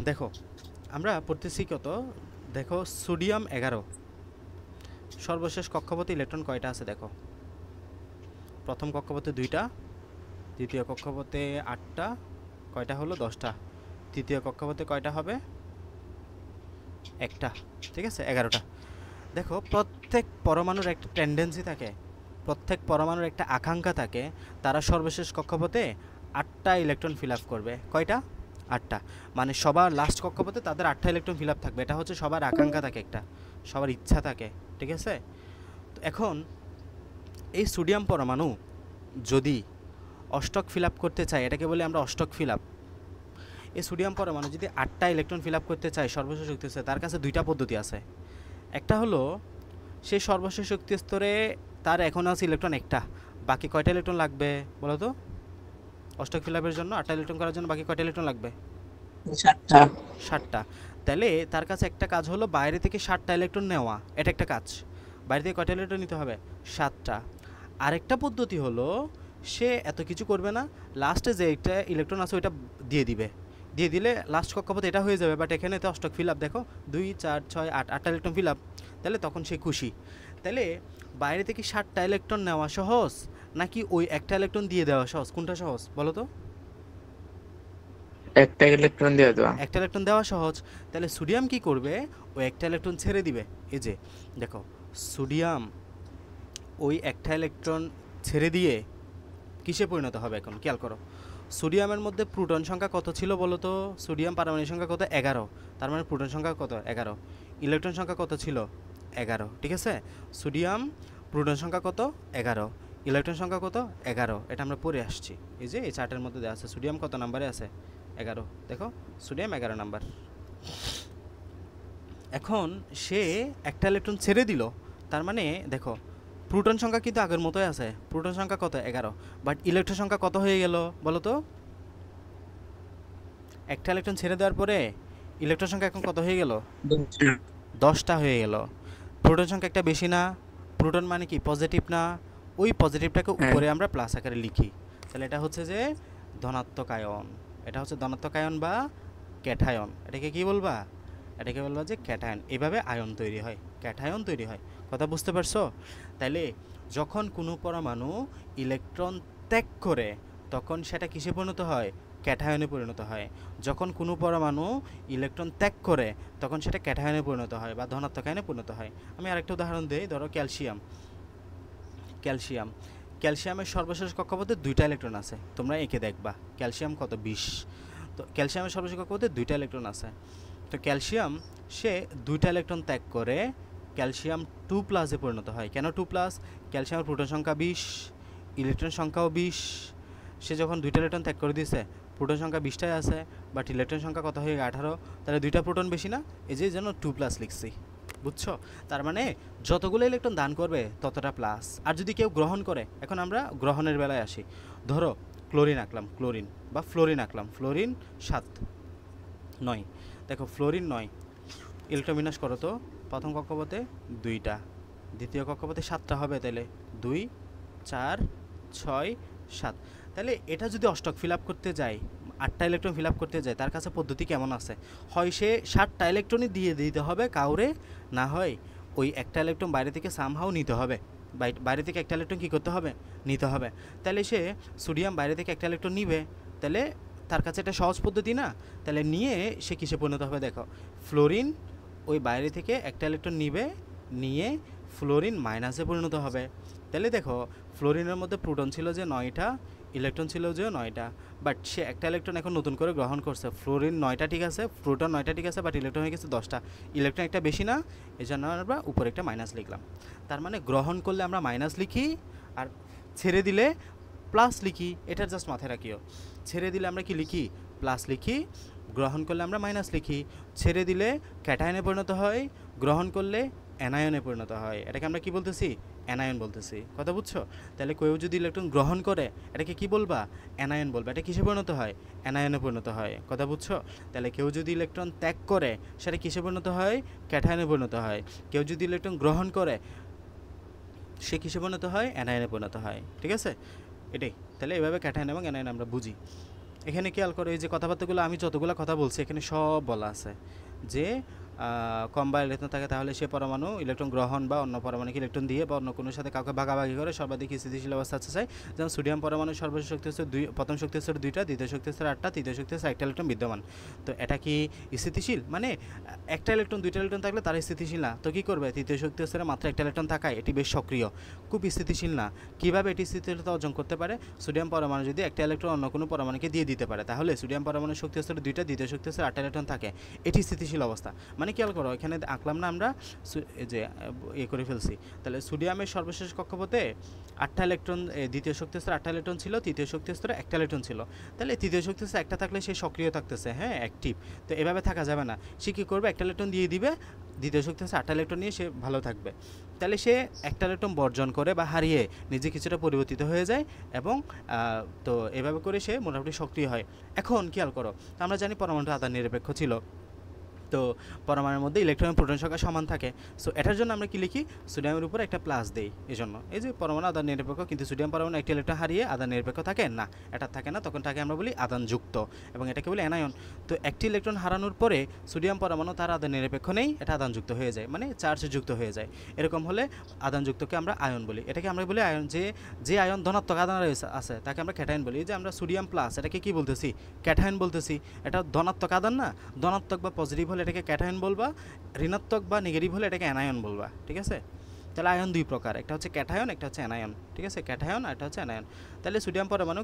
দেখো আমরা পড়তেছি কত, দেখো সোডিয়াম 11, সর্বশেষ কক্ষপথে ইলেকট্রন কয়টা আছে দেখো। প্রথম কক্ষপথে 2টা, দ্বিতীয় কক্ষপথে 8টা, কয়টা হলো 10টা, তৃতীয় কক্ষপথে কয়টা হবে, 1টা, ঠিক আছে, 11টা। দেখো প্রত্যেক পরমাণুর একটা টেন্ডেন্সি থাকে, প্রত্যেক পরমাণুর একটা আকাঙ্ক্ষা থাকে, তারা সর্বশেষ কক্ষপথে 8টা ইলেকট্রন ফিল আপ করবে। কয়টা? 8টা। মানে সবার লাস্ট কক্ষপথে তাদের 8টা ইলেকট্রন ফিল আপ থাকবে, এটা হচ্ছে সবার আকাঙ্ক্ষা থাকে, একটা সবার ইচ্ছা থাকে, ঠিক আছে। তো এখন এই সোডিয়াম পরমাণু যদি অষ্টক ফিল আপ করতে চায়, এটাকে বলি আমরা অষ্টক ফিল আপ। এই সোডিয়াম পরমাণু যদি 8টা ইলেকট্রন ফিল আপ করতে চায় সর্বশেষ শক্তি স্তরে, তার কাছে 2টা পদ্ধতি আছে। একটা হলো সেই সর্বশেষ শক্তি স্তরে তার এখন আছে ইলেকট্রন 1টা, বাকি কয়টা ইলেকট্রন লাগবে বলো তো? অষ্টক ফিল আপের জন্য 8টা ইলেকট্রন করার জন্য বাকি কয়টা ইলেকট্রন লাগবে? 7টা। 7টা। তাহলে তার কাছে একটা কাজ হলো বাইরে থেকে 7টা ইলেকট্রন নেওয়া, এটা একটা কাজ। বাইরে থেকে কয়টা ইলেকট্রন নিতে হবে? 7টা। আরেকটা পদ্ধতি হলো সে এত কিছু করবে না, লাস্টে যে একটা ইলেকট্রন আছে ওইটা দিয়ে দিবে, দিয়ে দিলে লাস্ট কক্ষপথে এটা হয়ে যাবে। বাট এখানে তো অষ্টক ফিল আপ, দেখো 2 4 6 8, 8টা ইলেকট্রন ফিল আপ, তাহলে তখন সে খুশি। তাহলে বাইরে থেকে 7টা ইলেকট্রন নেওয়া সহজ নাকি ওই একটা ইলেকট্রন দিয়ে দেওয়া সহজ? কোনটা সহজ বলো তো? একটা ইলেকট্রন দিয়ে দেওয়া। একটা ইলেকট্রন দেওয়া সহজ। তাহলে সোডিয়াম কি করবে? ওই একটা ইলেকট্রন ছেড়ে দিবে। এই যে দেখো সোডিয়াম ওই একটা ইলেকট্রন ছেড়ে দিয়ে কিসে পরিণত হবে এখন খেয়াল করো। সোডিয়ামের মধ্যে প্রোটন সংখ্যা কত ছিল বলো তো? সোডিয়াম পারমাণবিক সংখ্যা কত? 11। তার মানে প্রোটন সংখ্যা কত? 11। ইলেকট্রন সংখ্যা কত ছিল? 11, ঠিক আছে। সোডিয়াম প্রোটন সংখ্যা কত? 11। ইলেকট্রন সংখ্যা কত? 11। এটা আমরা পড়ে আসছি, এই যে এই চার্টের মধ্যে দেওয়া আছে। সোডিয়াম কত নাম্বারে আছে? 11। দেখো সোডিয়াম 11 নাম্বার। এখন সে একটা ইলেকট্রন ছেড়ে দিল, তার মানে দেখো প্রোটন সংখ্যা কিন্তু আগের মতোই আছে। প্রোটন সংখ্যা কত? 11। বাট ইলেকট্রন সংখ্যা কত হয়ে গেল বলো তো? একটা ইলেকট্রন ছেড়ে দেওয়ার পরে ইলেকট্রন সংখ্যা এখন কত হয়ে গেল? 10টা হয়ে গেল। প্রোটন সংখ্যা একটা বেশি না? প্রোটন মানে কি পজিটিভ না? ওই পজিটিভটাকে উপরে আমরা প্লাস আকারে লিখি, তাহলে এটা হচ্ছে যে ধনাত্মক আয়ন। এটা হচ্ছে ধনাত্মক আয়ন বা ক্যাটায়ন। এটাকে কি বলবা? এটাকে বলবা যে ক্যাটায়ন। এভাবে আয়ন তৈরি হয়, ক্যাটায়ন তৈরি হয়। কথা বুঝতে পারছো? তাইলে যখন কোনো পরমাণু ইলেকট্রন ত্যাগ করে তখন সেটা কিসে পরিণত হয়? ক্যাটায়নে পরিণত হয়। যখন কোনো পরমাণু ইলেকট্রন ত্যাগ করে তখন সেটা ক্যাটায়নে পরিণত হয় বা ধনাত্মক আয়নে পরিণত হয়। আমি আরেকটা উদাহরণ দিই, ধরো ক্যালসিয়াম। ক্যালসিয়াম ক্যালসিয়ামের সর্বশেষ কক্ষপথে 2টা ইলেকট্রন আছে, তোমরা এঁকে দেখবা। ক্যালসিয়াম কত? 20। তো ক্যালসিয়ামের সর্বশেষ কক্ষপথে 2টা ইলেকট্রন আছে। তো ক্যালসিয়াম সে 2টা ইলেকট্রন ত্যাগ করে ক্যালসিয়াম 2+ এ পরিণত হয়। কেন 2+? ক্যালসিয়ামের প্রোটন সংখ্যা 20, ইলেকট্রন সংখ্যাও 20। সে যখন 2টা ইলেকট্রন ত্যাগ করে দিয়েছে, প্রোটন সংখ্যা 20টাই আছে, বাট ইলেকট্রন সংখ্যা কত হয়ে 18। তাহলে 2টা প্রোটন বেশি না? এই যে জন্য 2+ লিখছি, বুঝছো? তার মানে যতগুলো ইলেকট্রন দান করবে ততটা প্লাস। আর যদি কেউ গ্রহণ করে, এখন আমরা গ্রহণের বেলায় আসি। ধরো ক্লোরিন আঁকলাম, ক্লোরিন বা ফ্লোরিন আঁকলাম। ফ্লোরিন 7, 9। দেখো ফ্লোরিন 9, ইলেকট্রন বিন্যাস করো তো। প্রথম কক্ষপথে 2টা, দ্বিতীয় কক্ষপথে 7টা হবে, তাহলে 2 4 6 7। তাহলে এটা যদি অষ্টক ফিল আপ করতে যায়, 8টা ইলেকট্রন ফিল আপ করতে যায়, তার কাছে পদ্ধতি কেমন আছে? হয় সে 7টা ইলেকট্রনই দিয়ে দিতে হবে কাউরে, না হয় ওই একটা ইলেকট্রন বাইরে থেকে সামহাও নিতে হবে। বাইরে থেকে একটা ইলেকট্রন কী করতে হবে, নিতে হবে। তাহলে সে সোডিয়াম বাইরে থেকে একটা ইলেকট্রন নিবে, তাহলে তার কাছে একটা সহজ পদ্ধতি না, তাহলে নিয়ে সে কিসে পরিণত হবে দেখো, ফ্লোরিন ওই বাইরে থেকে একটা ইলেকট্রন নিবে, নিয়ে ফ্লোরিন মাইনাসে পরিণত হবে। তাহলে দেখো ফ্লোরিনের মধ্যে প্রোটন ছিল যে 9টা, ইলেকট্রন ছিল যে 9টা, বাট সে একটা ইলেকট্রন এখন নতুন করে গ্রহণ করছে। ফ্লোরিন 9টা ঠিক আছে, প্রোটন 9টা ঠিক আছে, বাট ইলেকট্রন হয়ে গেছে 10টা, ইলেকট্রন একটা বেশি না, এই জন্য আমরা উপরে একটা মাইনাস লিখলাম। তার মানে গ্রহণ করলে আমরা মাইনাস লিখি, আর ছেড়ে দিলে প্লাস লিখি, এটা জাস্ট মাথায় রাখিও। ছেড়ে দিলে আমরা কি লিখি, প্লাস লিখি, গ্রহণ করলে আমরা মাইনাস লিখি। ছেড়ে দিলে ক্যাটায়নে পরিণত হয়, গ্রহণ করলে অ্যানায়নে পরিণত হয়। এটাকে আমরা কি বলতেছি, অ্যানায়ন বলতেছি। কথা বুঝছো? তাহলে কেউ যদি ইলেকট্রন গ্রহণ করে এটাকে কি বলবা, অ্যানায়ন বলবা। এটা কিসে পরিণত হয়, অ্যানায়নে পরিণত হয়। কথা বুঝছো? তাহলে কেউ যদি ইলেকট্রন ত্যাগ করে সেটা কিসে পরিণত হয়, ক্যাটায়নে পরিণত হয়। কেউ যদি ইলেকট্রন গ্রহণ করে সে কিসে পরিণত হয়, অ্যানায়নে পরিণত হয়। ঠিক আছে, এটাই। তাহলে এভাবে ক্যাটায়ন এবং অ্যানায়ন আমরা বুঝি। এখানে খেয়াল করো, এই যে কথাবার্তাগুলো আমি যতগুলো কথা বলছি এখানে সব বলা আছে যে কম বা ইলেকট্রন থাকে তাহলে সে পরমাণু ইলেকট্রন গ্রহণ বা অন্য পরমাণুকে ইলেকট্রন দিয়ে বা অন্য কোনো সাথে কাউকে ভাগাভাগি করে সর্বাধিক স্থিতিশীল অবস্থা আছে চাই। যেমন সোডিয়াম পরমাণু সর্বোচ্চ শক্তি হচ্ছে প্রথম শক্তি হচ্ছে 2টা, দ্বিতীয় শক্তি হচ্ছে 8টা, তৃতীয় শক্তি হচ্ছে 1টা ইলেকট্রন বিদ্যমান। তো এটা কি স্থিতিশীল, মানে একটা ইলেকট্রন 2টা ইলেকট্রন থাকলে তারা স্থিতিশীল না। তো কী করবে, তৃতীয় শক্তি হচ্ছে মাত্র 1টা ইলেকট্রন থাকায় এটি বেশ সক্রিয়, খুব স্থিতিশীল না। কীভাবে এটি স্থিতিশীলতা অর্জন করতে পারে, সোডিয়াম পরমাণু যদি একটা ইলেকট্রন অন্য কোনো পরমাণুকে দিয়ে দিতে পারে, তাহলে সোডিয়াম পরমাণুর শক্তি হচ্ছে 2টা, দ্বিতীয় শক্তি হচ্ছে 8টা ইলেকট্রন থাকে, এটি স্থিতিশীল অবস্থা। মানে খেয়াল করো এখানে আঁকলাম না আমরা, যে করে ফেলছি। তাহলে সোডিয়ামের সর্বশেষ কক্ষপথে 8টা ইলেকট্রন, দ্বিতীয় শক্তি স্তরে 8টা ইলেকট্রন ছিল, তৃতীয় শক্তি স্তরে 1টা ইলেকট্রন ছিল। তাহলে তৃতীয় শক্তি স্তরে 1টা থাকলে সে সক্রিয় থাকতেছে, হ্যাঁ, অ্যাক্টিভ। তো এভাবে থাকা যাবে না, সে কী করবে, 1টা ইলেকট্রন দিয়ে দিবে, দ্বিতীয় শক্তি স্তরে 8টা ইলেকট্রন নিয়ে সে ভালো থাকবে। তাহলে সে 1টা ইলেকট্রন বর্জন করে বা হারিয়ে নিজে কিছুটা পরিবর্তিত হয়ে যায়, এবং তো এভাবে করে সে মোটামুটি সক্রিয় হয়। এখন খেয়াল করো, আমরা জানি পরমাণুটা আধান নিরপেক্ষ ছিল, তো পরমাণুর মধ্যে ইলেকট্রন প্রোটন সংখ্যা সমান থাকে। সো এটার জন্য আমরা কি লিখি, সোডিয়ামের উপর একটা প্লাস দেই। এই জন্য এই যে পরমাণু আধান নিরপেক্ষ, কিন্তু সোডিয়াম পরমাণু একটা ইলেকট্রন হারিয়ে আধান নিরপেক্ষ থাকে না, এটা থাকে না, তখন তাকে আমরা বলি আধানযুক্ত, এবং এটাকে বলি অ্যানায়ন। তো একটি ইলেকট্রন হারানোর পরে সোডিয়াম পরমাণু তার আধান নিরপেক্ষ নেই, এটা আধানযুক্ত হয়ে যায়, মানে চার্জযুক্ত হয়ে যায়। এরকম হলে আধানযুক্তকে আমরা আয়ন বলি। এটাকে আমরা বলি আয়ন, যে আয়ন ধনাত্মক আধান আছে তাকে আমরা ক্যাটায়ন বলি। যে আমরা সোডিয়াম প্লাস, এটাকে কি বলতেছি, ক্যাটায়ন বলতেছি। এটা ধনাত্মক আধান না, ধনাত্মক বা পজিটিভ হলে এটাকে ক্যাটায়ন বলবা, ঋণাত্মক বা নেগেটিভ হলে এটাকে অ্যানায়ন বলবা। ঠিক আছে, তাহলে আয়ন দুই প্রকার, একটা হচ্ছে ক্যাটায়ন, একটা হচ্ছে অ্যানায়ন। ঠিক আছে, ক্যাটায়ন আর একটা হচ্ছে অ্যানায়ন। তাহলে সোডিয়াম পরমাণু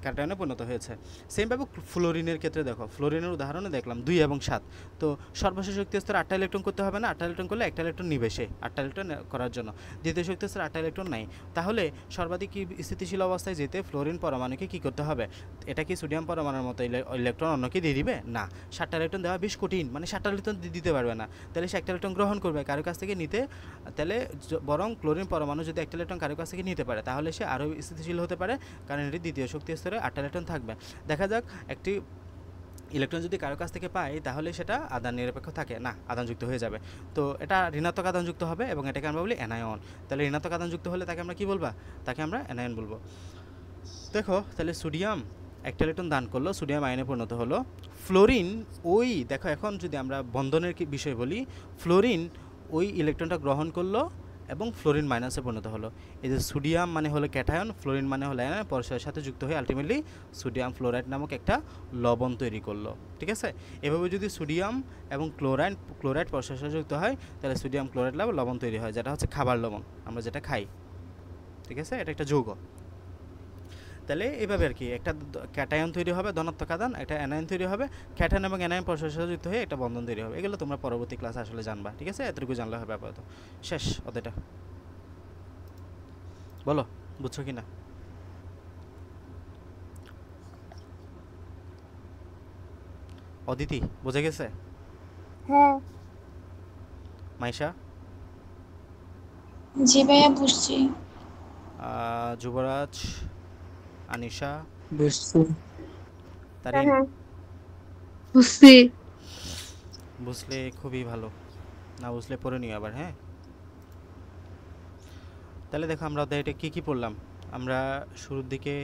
ক্যাটায়নে পরিণত হয়েছে। সেমভাবে ফ্লোরিনের ক্ষেত্রে দেখো, ফ্লোরিনের উদাহরণে দেখলাম 2 এবং 7। তো সর্বশেষ শক্তি স্তরে 8টা ইলেকট্রন করতে হবে না, 8টা ইলেকট্রন করলে 1টা ইলেকট্রন নিবে সে, 8টা ইলেকট্রন করার জন্য। দ্বিতীয় শক্তি স্তরে 8টা ইলেকট্রন নাই, তাহলে সর্বাধিক কি স্থিতিশীল অবস্থায় যেতে ফ্লোরিন পরমাণুকে কী করতে হবে, এটা কি সোডিয়াম পরমাণুর মতো ইলেকট্রন অন্যকে দিয়ে দিবে না, 7টা ইলেকট্রন দেওয়া বেশ কঠিন, মানে 7টা ইলেকট্রন দিতে পারবে না। তাহলে সে 1টা ইলেকট্রন গ্রহণ করবে কারো কাছ থেকে নিতে, তাহলে বরং ক্লোরিন পরমাণু যদি 1টা ইলেকট্রন কারো কাছ থেকে নিতে পারে তাহলে সে আরও স্থিতিশীল হতে পারে, কারণ এটি দ্বিতীয় শক্তি স্তরে 8টা ইলেকট্রন থাকবে। দেখা যাক, একটি ইলেকট্রন যদি কারো কাছ থেকে পায় তাহলে সেটা আধান নিরপেক্ষ থাকে না, আধানযুক্ত হয়ে যাবে। তো এটা ঋণাত্মক আধানযুক্ত হবে, এবং এটাকে আমরা বলি অ্যানায়ন। তাহলে ঋণাত্মক আধানযুক্ত হলে তাকে আমরা কি বলবা, তাকে আমরা অ্যানায়ন বলবো। দেখো তাহলে সোডিয়াম 1টা ইলেকট্রন দান করলো, সোডিয়াম আয়নে পরিণত হলো। ফ্লোরিন ওই দেখো, এখন যদি আমরা বন্ধনের বিষয় বলি, ফ্লোরিন ওই ইলেকট্রনটা গ্রহণ করলো এবং ফ্লোরিন মাইনাসে পরিণত হলো। এই যে সোডিয়াম মানে হলো ক্যাটায়ন, ফ্লোরিন মানে হলো অ্যানায়ন, পরস্পরের সাথে যুক্ত হয়ে আলটিমেটলি সোডিয়াম ফ্লোরাইড নামক একটা লবণ তৈরি করলো। ঠিক আছে, এভাবে যদি সোডিয়াম এবং ক্লোরাইড পরস্পরের সাথে যুক্ত হয় তাহলে সোডিয়াম ক্লোরাইড লবণ তৈরি হয়, যেটা হচ্ছে খাবার লবণ, আমরা যেটা খাই। ঠিক আছে, এটা একটা যৌগ। তাহলে এইভাবে আর কি, একটা ক্যাটায়ন তৈরি হবে ধনাত্মক আধান, একটা অ্যানায়ন তৈরি হবে, ক্যাটায়ন এবং অ্যানায়ন পরস্পরের সাথে যুক্ত হয়ে একটা বন্ধন তৈরি হবে। এগুলো তোমরা পরবর্তী ক্লাসে আসলে জানবা। ঠিক আছে, এতটুকু জানলে হবে আপাতত। শেষ অধ্যায়টা। বলো বুঝছো কি না? অদিতি বুঝে গেছে? হ্যাঁ। মাইশা? জি ভাইয়া বুঝছি। যুবরাজ, আনিশা, বুঝছি। তারিন? হ্যাঁ। বুঝছি। বুঝলে খুবই ভালো, না বুঝলে পড়ে নিও আবার। হ্যাঁ, তাহলে দেখো আমরা অধ্যায়টা কী কী পড়লাম। আমরা শুরুর দিকে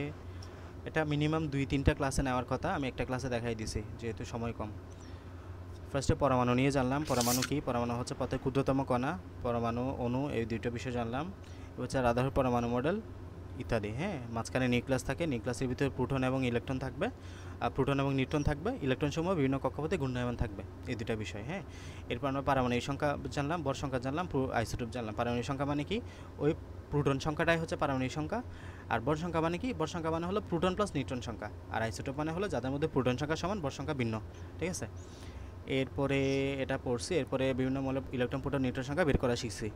এটা মিনিমাম 2-3টা ক্লাসে নেওয়ার কথা, আমি একটা ক্লাসে দেখাই দিছি যেহেতু সময় কম। ফার্স্টে পরমাণু নিয়ে জানলাম, পরমাণু কি, পরমাণু হচ্ছে প্রত্যেক ক্ষুদ্রতম কণা, পরমাণু অণু, এই দুইটা বিষয় জানলাম। হচ্ছে রাদারফোর্ড পরমাণু মডেল ইত্যাদি। হ্যাঁ, মাঝখানে নিউক্লিয়াস থাকে, নিউক্লিয়াসের ভিতরে প্রোটন এবং ইলেকট্রন থাকবে, আর প্রোটন এবং নিউট্রন থাকবে, ইলেকট্রন সমূহ বিভিন্ন কক্ষপথে ঘূর্ণায়মান থাকবে। এই দুটা বিষয়। হ্যাঁ, এরপর আমরা পারমাণবিক সংখ্যা জানলাম, ভর সংখ্যা জানলাম, আইসোটোপ জানলাম। পারমাণবিক সংখ্যা মানে কি? ওই প্রোটন সংখ্যাটাই হচ্ছে পারমাণবিক সংখ্যা। আর ভর সংখ্যা মানে কি? ভর সংখ্যা মানে হলো প্রোটন প্লাস নিউট্রন সংখ্যা। আর আইসোটোপ মানে হলো যাদের মধ্যে প্রোটন সংখ্যা সমান, ভর সংখ্যা ভিন্ন। ঠিক আছে, এরপরে এটা পড়ছি। এরপরে বিভিন্ন মৌলের ইলেকট্রন, প্রোটন, নিউট্রন সংখ্যা বের করা শিখছি।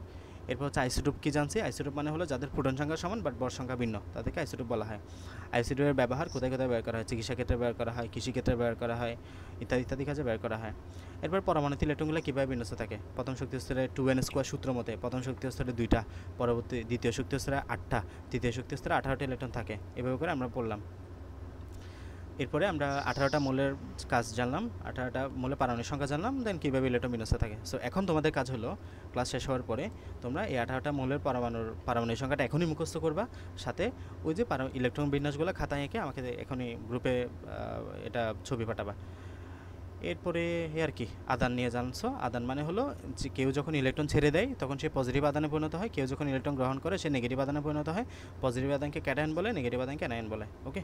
এরপর হচ্ছে আইসোটোপ কি জানছি? আইসোটোপ মানে হলো যাদের প্রোটন সংখ্যা সমান বাট ভর সংখ্যা ভিন্ন, তাদেরকে আইসোটোপ বলা হয়। আইসোটোপের ব্যবহার কোথায় কোথায় ব্যবহার করা হয়? চিকিৎসা ক্ষেত্রে ব্যবহার করা হয়, কৃষিক্ষেত্রে ব্যবহার করা হয়, ইত্যাদি ইত্যাদি কাজে ব্যবহার করা হয়। এরপর পরমাণুতে ইলেকট্রনগুলো কীভাবে বিন্যস্ত থাকে? প্রথম শক্তি স্তরে 2n² সূত্র মতে প্রথম শক্তি স্তরে 2টা, পরবর্তী দ্বিতীয় শক্তি স্তরে 8টা, তৃতীয় শক্তি স্তরে 18টা ইলেকট্রন থাকে। এভাবে করে আমরা পড়লাম। এরপরে আমরা 18টা মৌলের কাজ জানলাম, 18টা মৌলের পারমাণবিক সংখ্যা জানলাম, দেন কীভাবে ইলেকট্রন বিন্যস্ত থাকে। সো এখন তোমাদের কাজ হলো ক্লাস শেষ হওয়ার পরে তোমরা এই 18টা মৌলের পারমাণবিক সংখ্যাটা এখনই মুখস্থ করবা, সাথে ওই যে ইলেকট্রন বিন্যাসগুলো খাতায় এঁকে আমাকে এখনই গ্রুপে এটা ছবি পাঠাবা। এরপরে আর কি আদান নিয়ে জানছো। আদান মানে হলো যে কেউ যখন ইলেকট্রন ছেড়ে দেয় তখন সে পজিটিভ আদানে পরিণত হয়, কেউ যখন ইলেকট্রন গ্রহণ করে সে নেগেটিভ আদানে পরিণত হয়। পজিটিভ আদানকে ক্যাটায়ন বলে, নেগেটিভ আদানকে অ্যানায়ন বলে। ওকে।